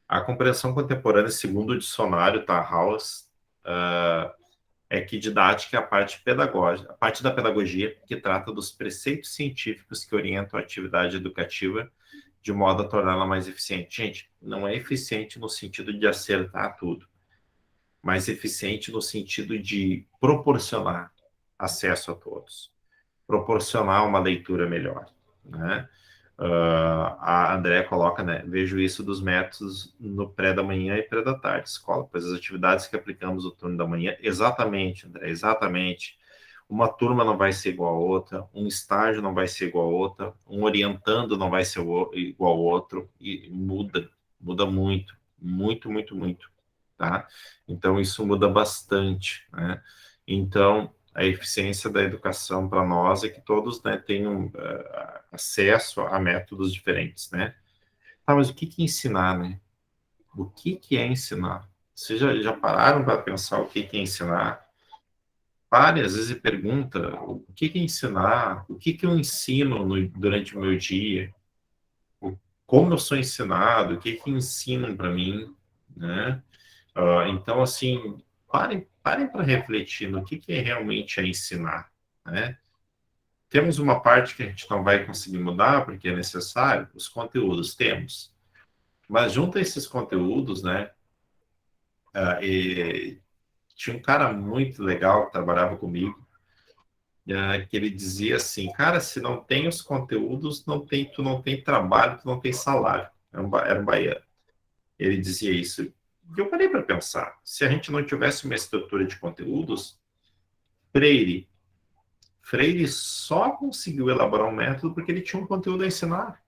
A compreensão contemporânea, segundo o dicionário, tá, House, é que didática é a parte pedagógica, a parte da pedagogia que trata dos preceitos científicos que orientam a atividade educativa de modo a torná-la mais eficiente. Gente, não é eficiente no sentido de acertar tudo, mas eficiente no sentido de proporcionar acesso a todos, proporcionar uma leitura melhor, né? A André coloca, né, vejo isso dos métodos no pré da manhã e pré da tarde, escola, pois as atividades que aplicamos no turno da manhã, exatamente, André, exatamente, uma turma não vai ser igual a outra, um estágio não vai ser igual a outra, um orientando não vai ser igual ao outro, e muda muito, muito, muito, muito, tá? Então, isso muda bastante, né? Então, a eficiência da educação para nós é que todos, né, tenham acesso a métodos diferentes, né? Tá, mas o que é ensinar, né? O que é ensinar? Vocês já pararam para pensar o que é ensinar? Pare, às vezes, e pergunta o que é ensinar? O que eu ensino durante o meu dia? Como eu sou ensinado? O que ensinam para mim? Né? Então, assim, parem para refletir no que realmente é ensinar, né? Temos uma parte que a gente não vai conseguir mudar, porque é necessário, os conteúdos temos. Mas junto a esses conteúdos, né, tinha um cara muito legal que trabalhava comigo, que ele dizia assim, cara, se não tem os conteúdos, tu não tem trabalho, tu não tem salário. Era um baiano. Ele dizia isso. E eu parei para pensar, se a gente não tivesse uma estrutura de conteúdos, Freire só conseguiu elaborar um método porque ele tinha um conteúdo a ensinar.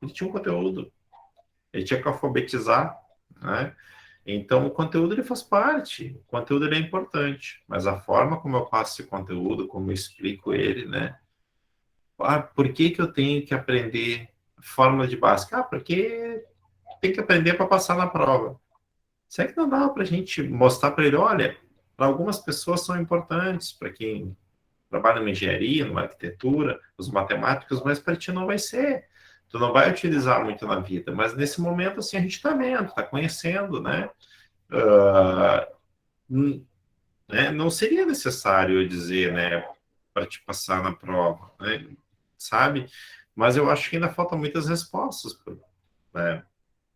Ele tinha um conteúdo. Ele tinha que alfabetizar, né? Então, o conteúdo ele faz parte, o conteúdo ele é importante, mas a forma como eu passo esse conteúdo, como eu explico ele, né? Por que eu tenho que aprender fórmula de Bhaskara? Porque tem que aprender para passar na prova. Será que não dá para a gente mostrar para ele, olha, para algumas pessoas são importantes, para quem trabalha numa engenharia, numa arquitetura, os matemáticos, mas para ti não vai ser. Tu não vai utilizar muito na vida, mas nesse momento, assim, a gente está vendo, está conhecendo, né? Né? Não seria necessário eu dizer, né, para te passar na prova, né? Sabe? Mas eu acho que ainda faltam muitas respostas, né,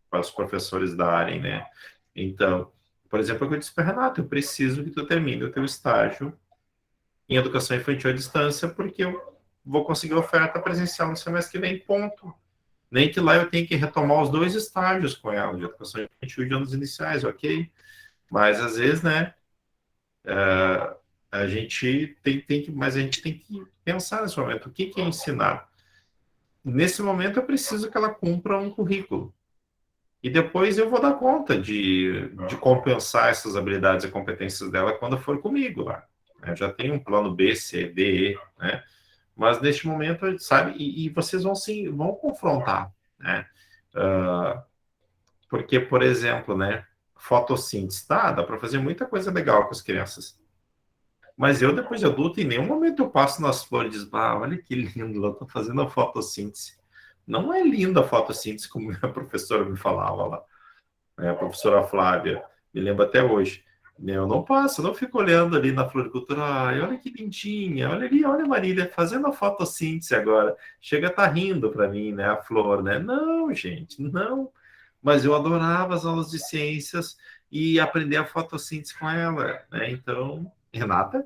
para os professores darem, né? Então, por exemplo, eu disse para Renato, eu preciso que tu termine o teu estágio em educação infantil à distância, porque eu vou conseguir oferta presencial no semestre que vem, ponto. Nem que lá eu tenha que retomar os 2 estágios com ela, de educação infantil de anos iniciais, ok? Mas, às vezes, né, a gente tem que pensar nesse momento, o que é ensinar? Nesse momento, eu preciso que ela cumpra um currículo. E depois eu vou dar conta de compensar essas habilidades e competências dela quando for comigo lá. Eu já tenho um plano B, C, D, E, né? Mas neste momento, sabe, e vocês vão confrontar, né? Porque, por exemplo, né, fotossíntese, dá para fazer muita coisa legal com as crianças. Mas eu, depois de adulto, em nenhum momento eu passo nas flores e digo, olha que lindo, ela está fazendo a fotossíntese. Não é linda a fotossíntese, como a professora me falava lá, né? A professora Flávia, me lembro até hoje. Eu não passo, eu não fico olhando ali na floricultura, olha que lindinha, olha ali, olha a Marília fazendo a fotossíntese agora. Chega a estar rindo para mim, né, a flor, né? Não, gente, não. Mas eu adorava as aulas de ciências e aprender a fotossíntese com ela, né? Então, Renata?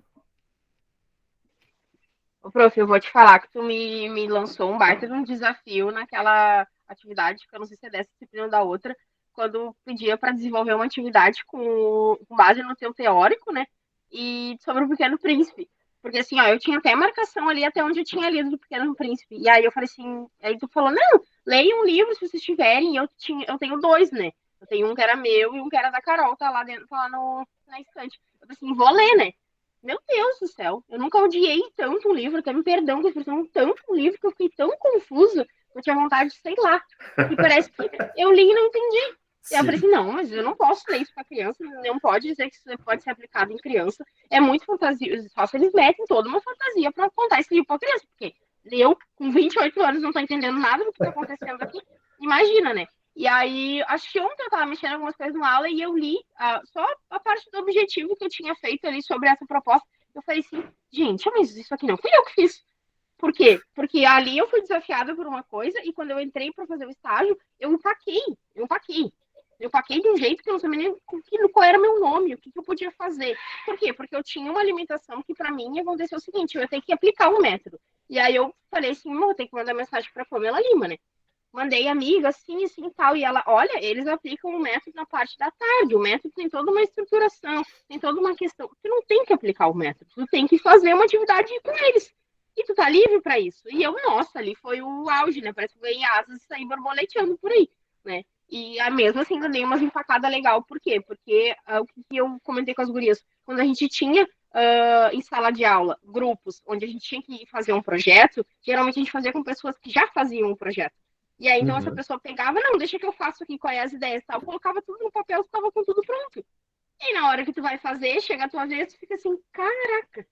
Ô, prof, eu vou te falar que tu me lançou um baita de um desafio naquela atividade, que eu não sei se é dessa disciplina ou da outra, quando pedia para desenvolver uma atividade com base no teu teórico, né? E sobre o Pequeno Príncipe. Porque assim, ó, eu tinha até marcação ali até onde eu tinha lido do Pequeno Príncipe. E aí eu falei assim, aí tu falou, não, leia um livro se vocês tiverem. Eu tenho 2, né? Eu tenho um que era meu e um que era da Carol, tá lá dentro, tá lá na estante. Eu falei assim, vou ler, né? Meu Deus do céu, eu nunca odiei tanto um livro, até me perdão que expressão, tanto um livro que eu fiquei tão confusa, que eu tinha vontade de, sei lá, e parece que eu li e não entendi. E eu falei assim, não, mas eu não posso ler isso para criança, não pode dizer que isso pode ser aplicado em criança, é muito fantasia, só se eles metem toda uma fantasia para contar esse livro para criança, porque eu, com 28 anos, não tô entendendo nada do que tá acontecendo aqui, imagina, né? E aí, acho que ontem eu tava mexendo algumas coisas na aula e eu li só a parte do objetivo que eu tinha feito ali sobre essa proposta. Eu falei assim, gente, mas isso aqui não fui eu que fiz. Por quê? Porque ali eu fui desafiada por uma coisa e quando eu entrei para fazer o estágio, eu empaquei de um jeito que eu não sabia nem qual era meu nome, o que eu podia fazer. Por quê? Porque eu tinha uma limitação que para mim ia acontecer o seguinte, eu ia ter que aplicar um método. E aí eu falei assim, vou ter que mandar mensagem para a Pamela Lima, né? Mandei amiga, assim e tal, e ela, olha, eles aplicam o método na parte da tarde, o método tem toda uma estruturação, tem toda uma questão, tu não tem que aplicar o método, tu tem que fazer uma atividade com eles. E tu tá livre para isso. E eu, nossa, ali foi o auge, né? Parece que eu ganhei asas e saí borboleteando por aí, né? E a mesma assim, eu dei umas empacadas legal. Por quê? Porque o que eu comentei com as gurias, quando a gente tinha em sala de aula, grupos, onde a gente tinha que fazer um projeto, geralmente a gente fazia com pessoas que já faziam um projeto. E aí, então, essa pessoa pegava, não, deixa que eu faço aqui, qual é as ideias e tal, colocava tudo no papel, ficava com tudo pronto. E na hora que tu vai fazer, chega a tua vez, tu fica assim, caraca.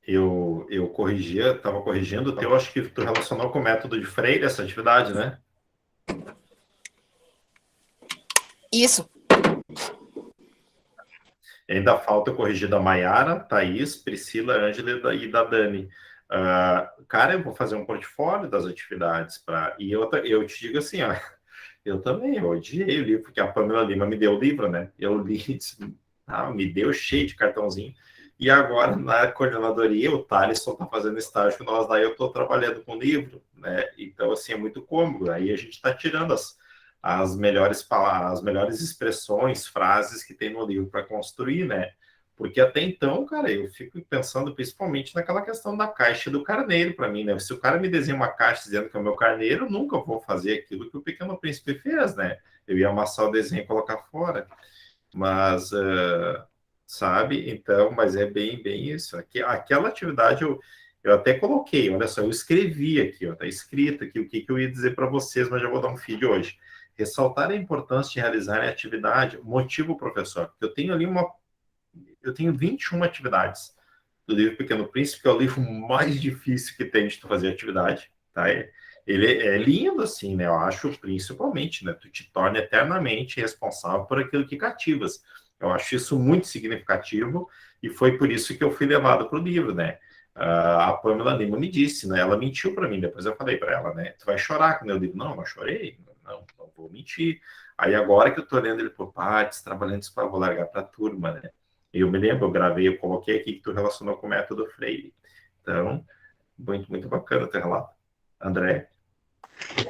Eu estava corrigindo o teu, acho que tu relacionou com o método de Freire essa atividade, né? Isso. Ainda falta corrigir da Maiara, Thaís, Priscila, Ângela e da Dani. Cara, eu vou fazer um portfólio das atividades e eu te digo assim, ó, eu também, eu odiei o livro, porque a Pamela Lima me deu o livro, né? Eu li, me deu cheio de cartãozinho. E agora, na coordenadoria, o Thaleson está fazendo estágio com nós, daí eu estou trabalhando com livro, né? Então, assim, é muito cômodo. Aí a gente está tirando as melhores palavras, as melhores expressões, frases que tem no livro para construir, né? Porque até então, cara, eu fico pensando principalmente naquela questão da caixa do carneiro para mim, né? Se o cara me desenha uma caixa dizendo que é o meu carneiro, eu nunca vou fazer aquilo que o Pequeno Príncipe fez, né? Eu ia amassar o desenho e colocar fora. Mas, sabe? Então, mas é bem isso. Aquela atividade eu até coloquei, olha só, eu escrevi aqui, ó, tá escrito aqui o que eu ia dizer para vocês, mas já vou dar um feed hoje. Ressaltar a importância de realizar a atividade, motivo, professor, porque eu tenho 21 atividades do livro Pequeno Príncipe, que é o livro mais difícil que tem de tu fazer atividade, tá? Ele é lindo, assim, né? Eu acho, principalmente, né? Tu te torna eternamente responsável por aquilo que cativas. Eu acho isso muito significativo e foi por isso que eu fui levado para o livro, né? A Pamela Lima me disse, né? Ela mentiu para mim, depois eu falei para ela, né? Tu vai chorar quando eu digo, não chorei, não vou mentir. Aí agora que eu tô lendo ele por partes, trabalhando isso para vou largar para a turma, né? Eu me lembro, eu coloquei aqui que tu relacionou com o método Freire. Então, muito, muito bacana o teu relato. André?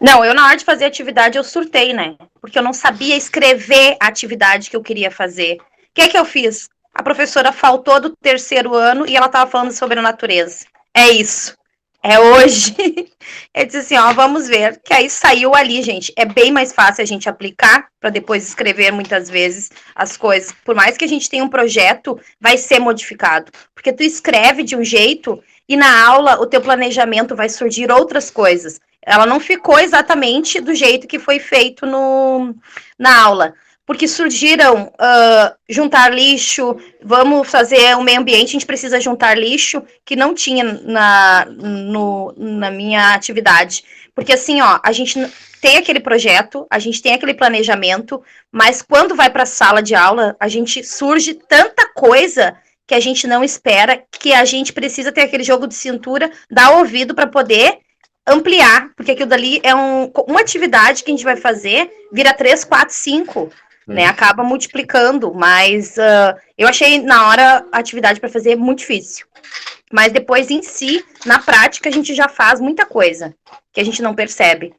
Não, eu na hora de fazer atividade eu surtei, né? Porque eu não sabia escrever a atividade que eu queria fazer. O que eu fiz? A professora faltou do 3º ano e ela estava falando sobre a natureza. É isso. É hoje. Eu disse assim, ó, vamos ver. Que aí saiu ali, gente. É bem mais fácil a gente aplicar para depois escrever muitas vezes as coisas. Por mais que a gente tenha um projeto, vai ser modificado. Porque tu escreve de um jeito e na aula o teu planejamento vai surgir outras coisas. Ela não ficou exatamente do jeito que foi feito na aula. Porque surgiram juntar lixo, vamos fazer um meio ambiente, a gente precisa juntar lixo, que não tinha na minha atividade. Porque assim, ó, a gente tem aquele projeto, a gente tem aquele planejamento, mas quando vai para a sala de aula, a gente surge tanta coisa que a gente não espera, que a gente precisa ter aquele jogo de cintura, dar ouvido para poder ampliar, porque aquilo dali é uma atividade que a gente vai fazer, vira 3, 4, 5, né? Acaba multiplicando, mas eu achei na hora a atividade para fazer muito difícil. Mas depois, em si, na prática, a gente já faz muita coisa que a gente não percebe.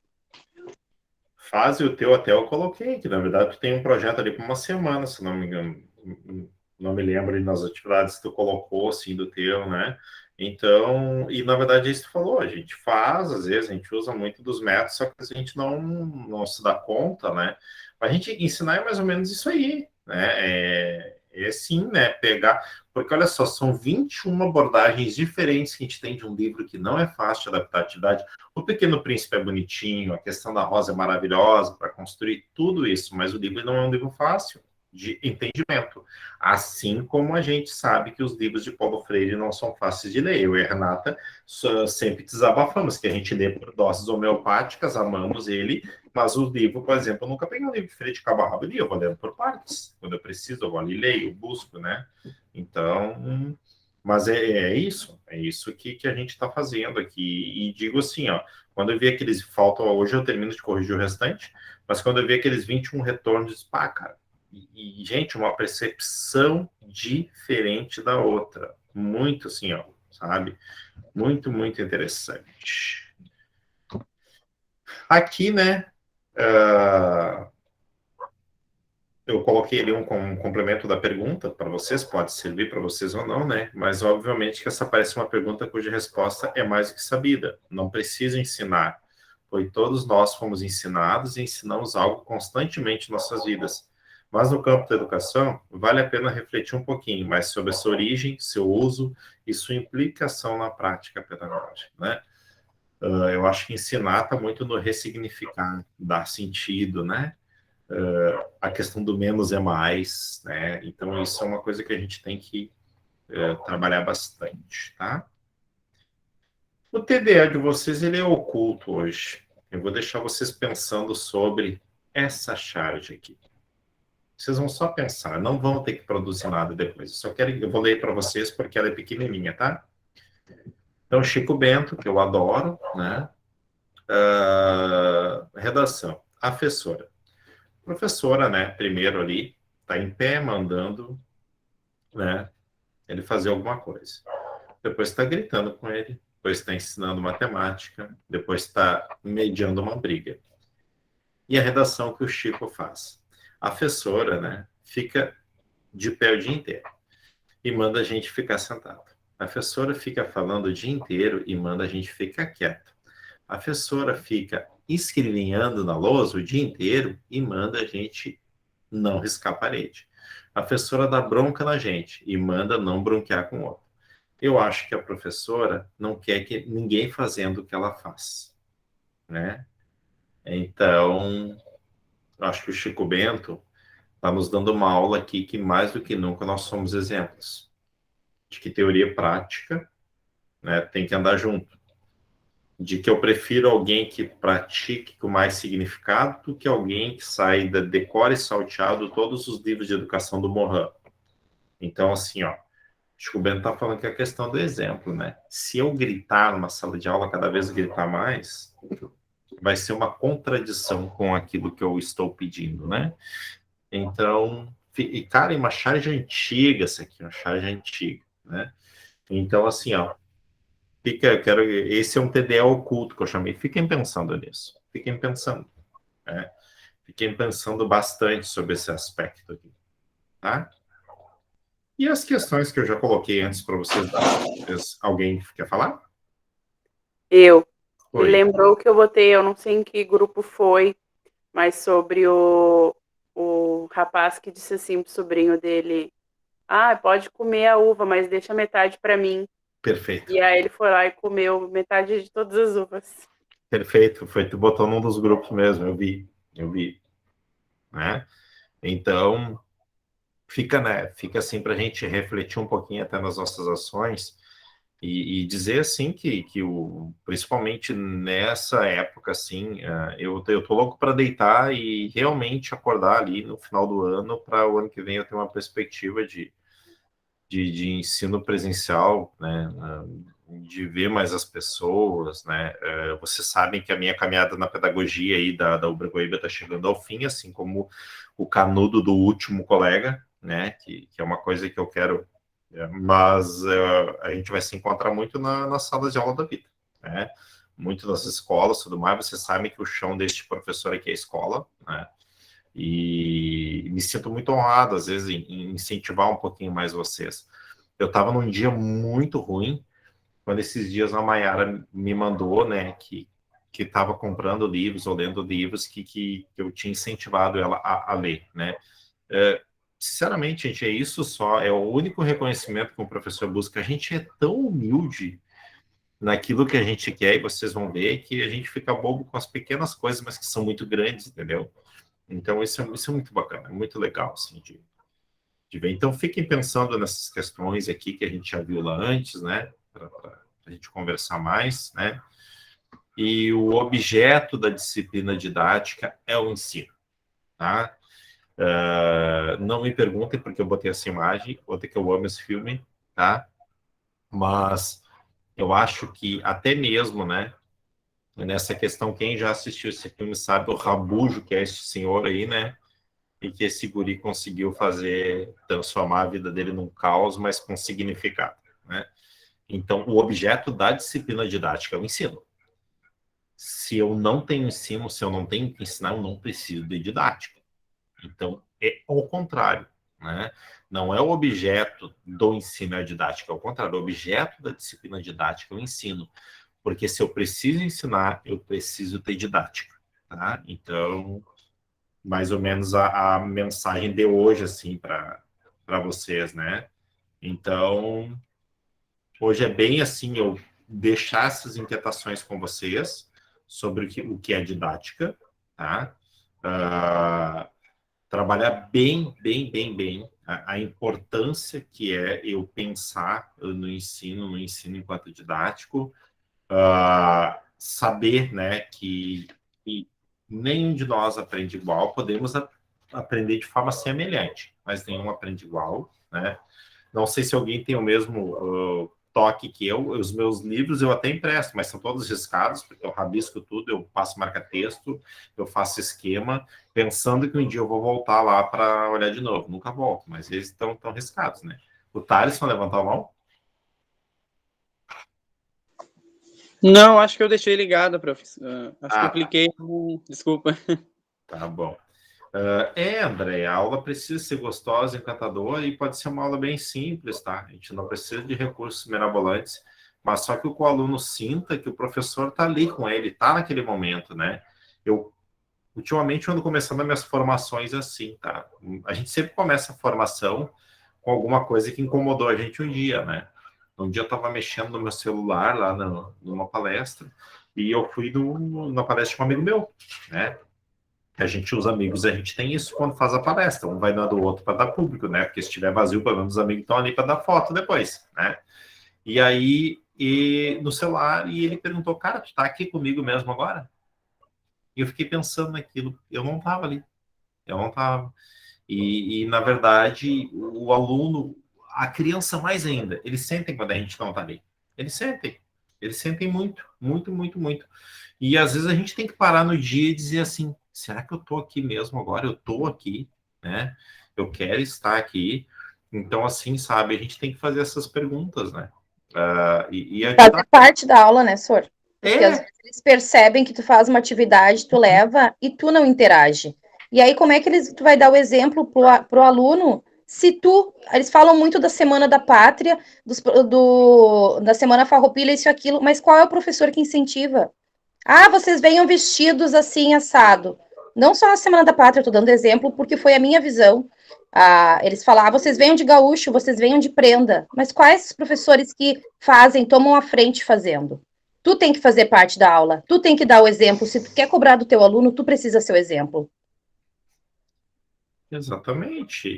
Faz o teu até eu coloquei, que na verdade tu tem um projeto ali por uma semana, se não me engano. Não me lembro ali nas atividades que tu colocou, assim, do teu, né? Então, e na verdade é isso que tu falou, a gente faz, às vezes a gente usa muito dos métodos, só que a gente não se dá conta, né? A gente ensinar é mais ou menos isso aí, né? É sim, né? Pegar, porque olha só, são 21 abordagens diferentes que a gente tem de um livro que não é fácil de adaptar à atividade. O Pequeno Príncipe é bonitinho, a questão da rosa é maravilhosa para construir tudo isso, mas o livro não é um livro fácil de entendimento. Assim como a gente sabe que os livros de Paulo Freire não são fáceis de ler. Eu e a Renata sempre desabafamos, que a gente lê por doses homeopáticas, amamos ele, mas o livro, por exemplo, eu nunca peguei um livro de Freire de cabo a rabo e li, eu vou lendo por partes. Quando eu preciso, eu vou ali, leio, busco, né? Então, mas é isso que a gente está fazendo aqui. E digo assim, ó, quando eu vi aqueles, faltam, hoje eu termino de corrigir o restante, mas quando eu vi aqueles 21 retornos, pá, cara, e, gente, uma percepção diferente da outra. Muito assim, ó, sabe? Muito, muito interessante. Aqui, né? eu coloquei ali um complemento da pergunta para vocês, pode servir para vocês ou não, né? Mas, obviamente, que essa parece uma pergunta cuja resposta é mais do que sabida. Não precisa ensinar, pois todos nós fomos ensinados e ensinamos algo constantemente em nossas vidas. Mas no campo da educação, vale a pena refletir um pouquinho mais sobre a sua origem, seu uso e sua implicação na prática pedagógica, né? Eu acho que ensinar está muito no ressignificar, dar sentido, né? A questão do menos é mais, né? Então, isso é uma coisa que a gente tem que trabalhar bastante, tá? O TDA de vocês, ele é oculto hoje. Eu vou deixar vocês pensando sobre essa charge aqui. Vocês vão só pensar, não vão ter que produzir nada depois. Eu vou ler para vocês porque ela é pequenininha, tá? Então, Chico Bento, que eu adoro, né? Redação. Afessora. Professora, né? Primeiro ali, tá em pé, mandando, né? Ele fazer alguma coisa. Depois está gritando com ele, depois está ensinando matemática, depois está mediando uma briga. E a redação que o Chico faz. A professora, né, fica de pé o dia inteiro e manda a gente ficar sentado. A professora fica falando o dia inteiro e manda a gente ficar quieto. A professora fica escrevinhando na lousa o dia inteiro e manda a gente não riscar a parede. A professora dá bronca na gente e manda não bronquear com o outro. Eu acho que a professora não quer que ninguém fazendo o que ela faz, né? Então, eu acho que o Chico Bento está nos dando uma aula aqui que, mais do que nunca, nós somos exemplos de que teoria e prática, né, tem que andar junto. De que eu prefiro alguém que pratique com mais significado do que alguém que sai da decore salteado todos os livros de educação do Morin. Então, assim, ó, Chico Bento está falando que é a questão do exemplo, né? Se eu gritar numa sala de aula, cada vez gritar mais, vai ser uma contradição com aquilo que eu estou pedindo, né? Então, e cara, é uma charge antiga essa aqui, uma charge antiga, né? Então, assim, ó, esse é um TDA oculto que eu chamei. Fiquem pensando nisso. Fiquem pensando. Né? Fiquem pensando bastante sobre esse aspecto aqui. Tá? E as questões que eu já coloquei antes para vocês. Alguém quer falar? Eu. Oi. Me lembrou que eu botei, eu não sei em que grupo foi, mas sobre o rapaz que disse assim pro sobrinho dele: ah, pode comer a uva, mas deixa metade para mim. Perfeito. E aí ele foi lá e comeu metade de todas as uvas. Perfeito. Tu botou num dos grupos mesmo, eu vi. Né? Então, fica assim para a gente refletir um pouquinho até nas nossas ações e dizer assim que principalmente nessa época assim, eu tô louco para deitar e realmente acordar ali no final do ano para o ano que vem eu ter uma perspectiva de ensino presencial, né, de ver mais as pessoas, né? Vocês sabem que a minha caminhada na pedagogia aí da Ubra Guaíba está chegando ao fim, assim como o canudo do último colega, né? Que é uma coisa que eu quero, mas a gente vai se encontrar muito nas salas de aula da vida, né? Muito nas escolas, tudo mais. Vocês sabem que o chão deste professor aqui é a escola, né? E me sinto muito honrado, às vezes, em incentivar um pouquinho mais vocês. Eu estava num dia muito ruim, quando esses dias a Mayara me mandou, né, que estava comprando livros ou lendo livros que eu tinha incentivado ela a ler, né. Sinceramente, gente, é isso só, é o único reconhecimento que um professor busca. A gente é tão humilde naquilo que a gente quer, e vocês vão ver que a gente fica bobo com as pequenas coisas, mas que são muito grandes, entendeu? Então, isso é muito bacana, é muito legal, assim, de ver. Então, fiquem pensando nessas questões aqui que a gente já viu lá antes, né, para a gente conversar mais, né, e o objeto da disciplina didática é o ensino, tá? Não me perguntem porque eu botei essa imagem, outra que eu amo esse filme, tá? Mas eu acho que até mesmo, né, nessa questão, quem já assistiu esse filme sabe o rabujo que é esse senhor aí, né? E que esse guri conseguiu transformar a vida dele num caos, mas com significado, né? Então, o objeto da disciplina didática é o ensino. Se eu não tenho ensino, se eu não tenho que ensinar, eu não preciso de didática. Então, é ao contrário, né? Não é o objeto do ensino a didática, é o contrário, o objeto da disciplina didática é o ensino. Porque se eu preciso ensinar, eu preciso ter didática, tá? Então, mais ou menos a mensagem de hoje, assim, para vocês, né? Então, hoje é bem assim, eu deixar essas inquietações com vocês sobre o que é didática, tá? Trabalhar bem a importância que é eu pensar no ensino enquanto didático, saber, né, que nenhum de nós aprende igual, podemos aprender de forma semelhante, mas nenhum aprende igual, né? Não sei se alguém tem o mesmo toque que eu. Os meus livros eu até empresto, mas são todos riscados, porque eu rabisco tudo, eu passo marca-texto, eu faço esquema, pensando que um dia eu vou voltar lá para olhar de novo. Nunca volto, mas eles estão tão riscados, né? O Thaleson levantou a mão? Não, acho que eu deixei ligado, prof. Acho que eu Tá. cliquei. Desculpa. Tá bom. André, a aula precisa ser gostosa, encantadora, e pode ser uma aula bem simples, tá? A gente não precisa de recursos mirabolantes, mas só que o aluno sinta que o professor tá ali com ele, tá naquele momento, né? Eu, ultimamente, ando começando as minhas formações assim, tá? A gente sempre começa a formação com alguma coisa que incomodou a gente um dia, né? Um dia eu estava mexendo no meu celular lá numa palestra, e eu fui na palestra de um amigo meu, né? A gente, os amigos, a gente tem isso quando faz a palestra, um vai dando o outro para dar público, né? Porque se estiver vazio, pelo menos os amigos estão ali para dar foto depois, né? E aí, no celular, e ele perguntou, cara, tu tá aqui comigo mesmo agora? E eu fiquei pensando naquilo, eu não tava ali, eu não tava. Na verdade, o aluno, a criança mais ainda, eles sentem quando a gente não tá ali. Eles sentem muito. E às vezes a gente tem que parar no dia e dizer assim, será que eu tô aqui mesmo agora? Eu tô aqui, né? Eu quero estar aqui. Então, assim, sabe, a gente tem que fazer essas perguntas, né? Fazer parte da aula, né, Sor? Porque às É, vezes eles percebem que tu faz uma atividade, tu leva e tu não interage. E aí, como é que tu vai dar o exemplo pro aluno se eles falam muito da Semana da Pátria, da Semana Farroupilha, isso e aquilo, mas qual é o professor que incentiva? Ah, vocês venham vestidos assim, assado. Não só na Semana da Pátria, eu tô dando exemplo porque foi a minha visão. Eles falavam, vocês venham de gaúcho, vocês venham de prenda. Mas quais os professores que fazem, tomam a frente fazendo? Tu tem que fazer parte da aula, tu tem que dar o exemplo. Se tu quer cobrar do teu aluno, tu precisa ser o exemplo. exatamente.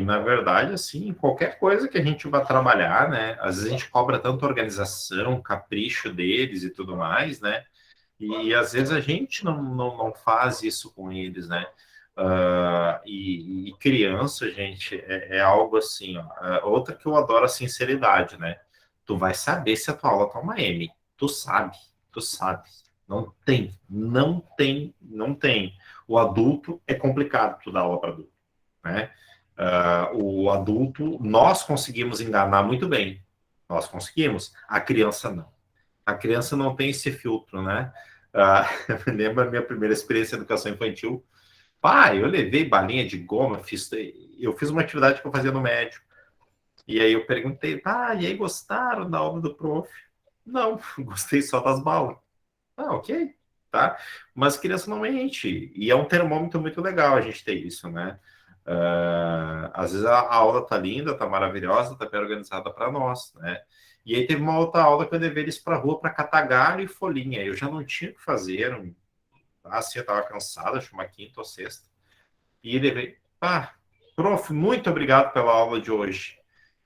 Na verdade, assim, qualquer coisa que a gente vá trabalhar, né? Às vezes a gente cobra tanta organização, capricho deles e tudo mais, né? E às vezes a gente não faz isso com eles, né? Criança, gente, é algo assim, ó. Outra que eu adoro a sinceridade, né? Tu vai saber se a tua aula tá uma M. Tu sabe. Não tem. O adulto é complicado tu dar aula para adulto, né? O adulto, nós conseguimos enganar muito bem. Nós conseguimos. A criança não. A criança não tem esse filtro, né? Eu me lembro da minha primeira experiência em educação infantil. Eu levei balinha de goma, eu fiz uma atividade que eu fazia no médio. E aí eu perguntei, e aí gostaram da aula do prof? Não, gostei só das balas. Ok, tá? Mas criança não mente. E é um termômetro muito legal a gente ter isso, né? Às vezes a aula tá linda, tá maravilhosa, tá bem organizada para nós, né? E aí teve uma outra aula que eu levei eles para a rua para catar galho e folhinha. Eu já não tinha o que fazer, assim, eu estava cansado, acho uma quinta ou sexta. E levei, prof, muito obrigado pela aula de hoje.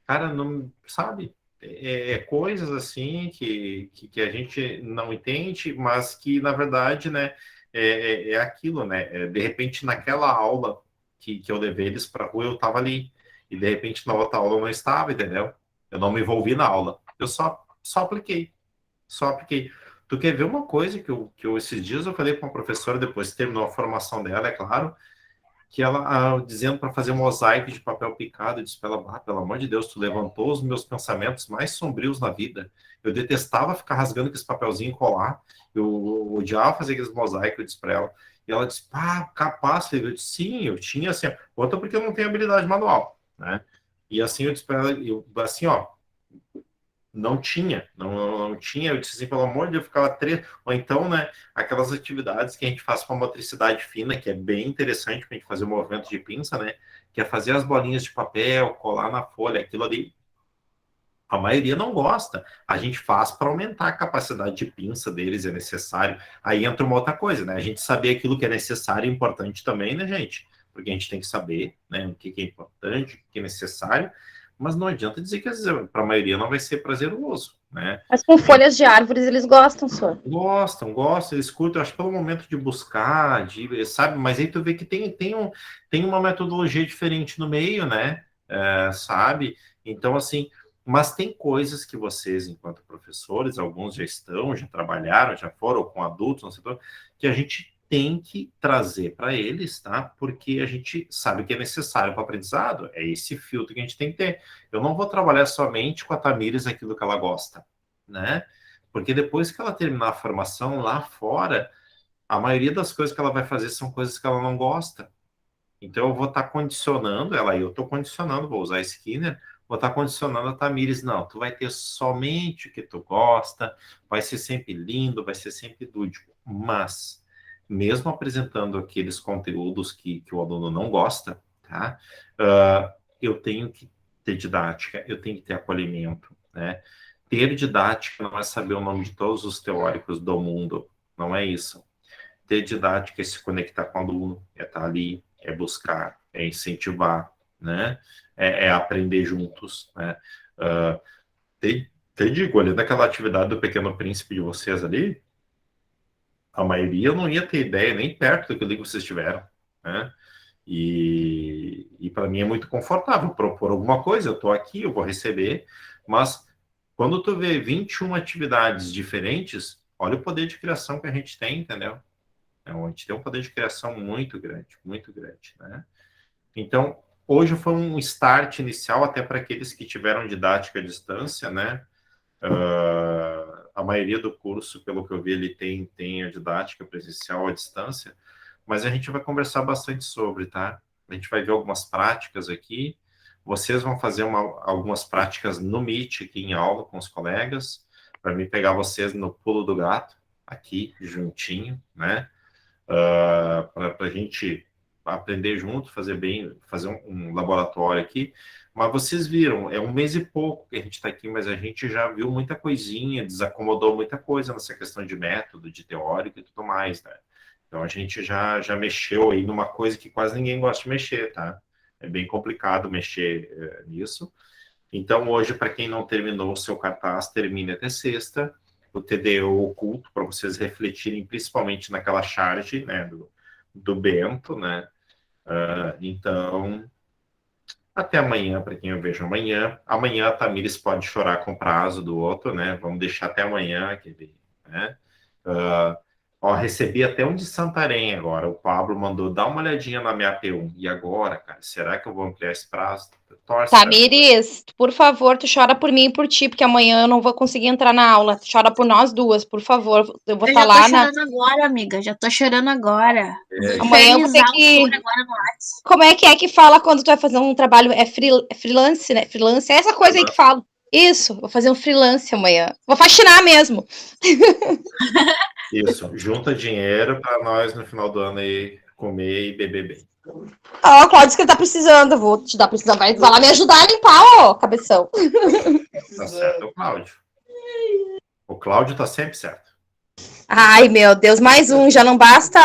Cara, não sabe? Coisas assim que a gente não entende, mas que, na verdade, né, é aquilo, né? De repente, naquela aula que eu levei eles para a rua, eu estava ali. E, de repente, na outra aula eu não estava, entendeu? Eu não me envolvi na aula. Eu só apliquei. Tu quer ver uma coisa que eu esses dias eu falei com uma professora, depois que terminou a formação dela, é claro, que ela, dizendo para fazer um mosaico de papel picado, eu disse para ela, pelo amor de Deus, tu levantou os meus pensamentos mais sombrios na vida. Eu detestava ficar rasgando aqueles papelzinhos e colar, eu odiava fazer aqueles mosaicos, eu disse para ela. E ela disse, capaz, eu disse, sim, eu tinha assim, outra porque eu não tenho habilidade manual, né? E assim eu disse para ela, assim, ó, não tinha, eu disse assim, pelo amor de Deus, eu ficava ou então, né, aquelas atividades que a gente faz com a motricidade fina, que é bem interessante para a gente fazer o movimento de pinça, né, que é fazer as bolinhas de papel, colar na folha, aquilo ali, a maioria não gosta, a gente faz para aumentar a capacidade de pinça deles, é necessário, aí entra uma outra coisa, né, a gente saber aquilo que é necessário e importante também, né, gente, porque a gente tem que saber, né, o que é importante, o que é necessário, mas não adianta dizer que para a maioria não vai ser prazeroso, né? Mas com folhas de árvores eles gostam, senhor? Gostam, eles curtem, acho que pelo momento de buscar, sabe? Mas aí tu vê que tem uma metodologia diferente no meio, né? Sabe? Então, assim, mas tem coisas que vocês, enquanto professores, alguns já trabalharam, já foram com adultos, não sei, que a gente tem que trazer para eles, tá? Porque a gente sabe que é necessário para o aprendizado, é esse filtro que a gente tem que ter. Eu não vou trabalhar somente com a Tamires aquilo que ela gosta, né? Porque depois que ela terminar a formação lá fora, a maioria das coisas que ela vai fazer são coisas que ela não gosta. Então eu vou estar condicionando ela, eu estou condicionando, vou usar Skinner, vou estar condicionando a Tamires, não, tu vai ter somente o que tu gosta, vai ser sempre lindo, vai ser sempre lúdico, mas mesmo apresentando aqueles conteúdos que o aluno não gosta, tá? Eu tenho que ter didática, eu tenho que ter acolhimento, né? Ter didática não é saber o nome de todos os teóricos do mundo, não é isso. Ter didática é se conectar com o aluno, é estar ali, é buscar, é incentivar, né? É aprender juntos, né? Digo, ali daquela atividade do Pequeno Príncipe de vocês ali, a maioria não ia ter ideia nem perto daquilo que vocês tiveram, né? E para mim é muito confortável propor alguma coisa, eu estou aqui, eu vou receber, mas quando tu vê 21 atividades diferentes, olha o poder de criação que a gente tem, entendeu? A gente tem um poder de criação muito grande, né? Então, hoje foi um start inicial até para aqueles que tiveram didática à distância, né? A maioria do curso, pelo que eu vi, ele tem a didática presencial à distância, mas a gente vai conversar bastante sobre, tá? A gente vai ver algumas práticas aqui, vocês vão fazer algumas práticas no Meet aqui em aula com os colegas, para mim pegar vocês no pulo do gato, aqui, juntinho, né? Para a gente aprender junto, fazer um laboratório aqui. Mas vocês viram, é 1 mês e pouco que a gente está aqui, mas a gente já viu muita coisinha, desacomodou muita coisa nessa questão de método, de teórico e tudo mais, né? Então a gente já mexeu aí numa coisa que quase ninguém gosta de mexer, tá? É bem complicado mexer nisso. Então hoje, para quem não terminou o seu cartaz, termine até sexta, o TDO oculto, para vocês refletirem principalmente naquela charge, né, do Bento, né? Então, até amanhã, para quem eu vejo amanhã. Amanhã a Tamires pode chorar com o prazo do outro, né? Vamos deixar até amanhã, né? Recebi até um de Santarém agora. O Pablo mandou dar uma olhadinha na minha P1. E agora, cara, será que eu vou ampliar esse prazo? Torce, Tamires, por favor, tu chora por mim e por ti, porque amanhã eu não vou conseguir entrar na aula. Chora por nós duas, por favor. Eu vou estar lá na... Já tô chorando agora, amiga. Já tô chorando agora. Amanhã eu vou ter que... Como é que fala quando tu vai fazer um trabalho? É freelance, né? Freelance, é essa coisa aí que falo. Isso, vou fazer um freelance amanhã. Vou faxinar mesmo. Isso, junta dinheiro para nós no final do ano aí comer e beber bem. Ó, o Cláudio disse que ele tá precisando. Eu vou te dar precisando. Vai lá me ajudar a limpar, ó, cabeção. Tá certo, o Cláudio. O Cláudio tá sempre certo. Ai, meu Deus, mais um. Já não basta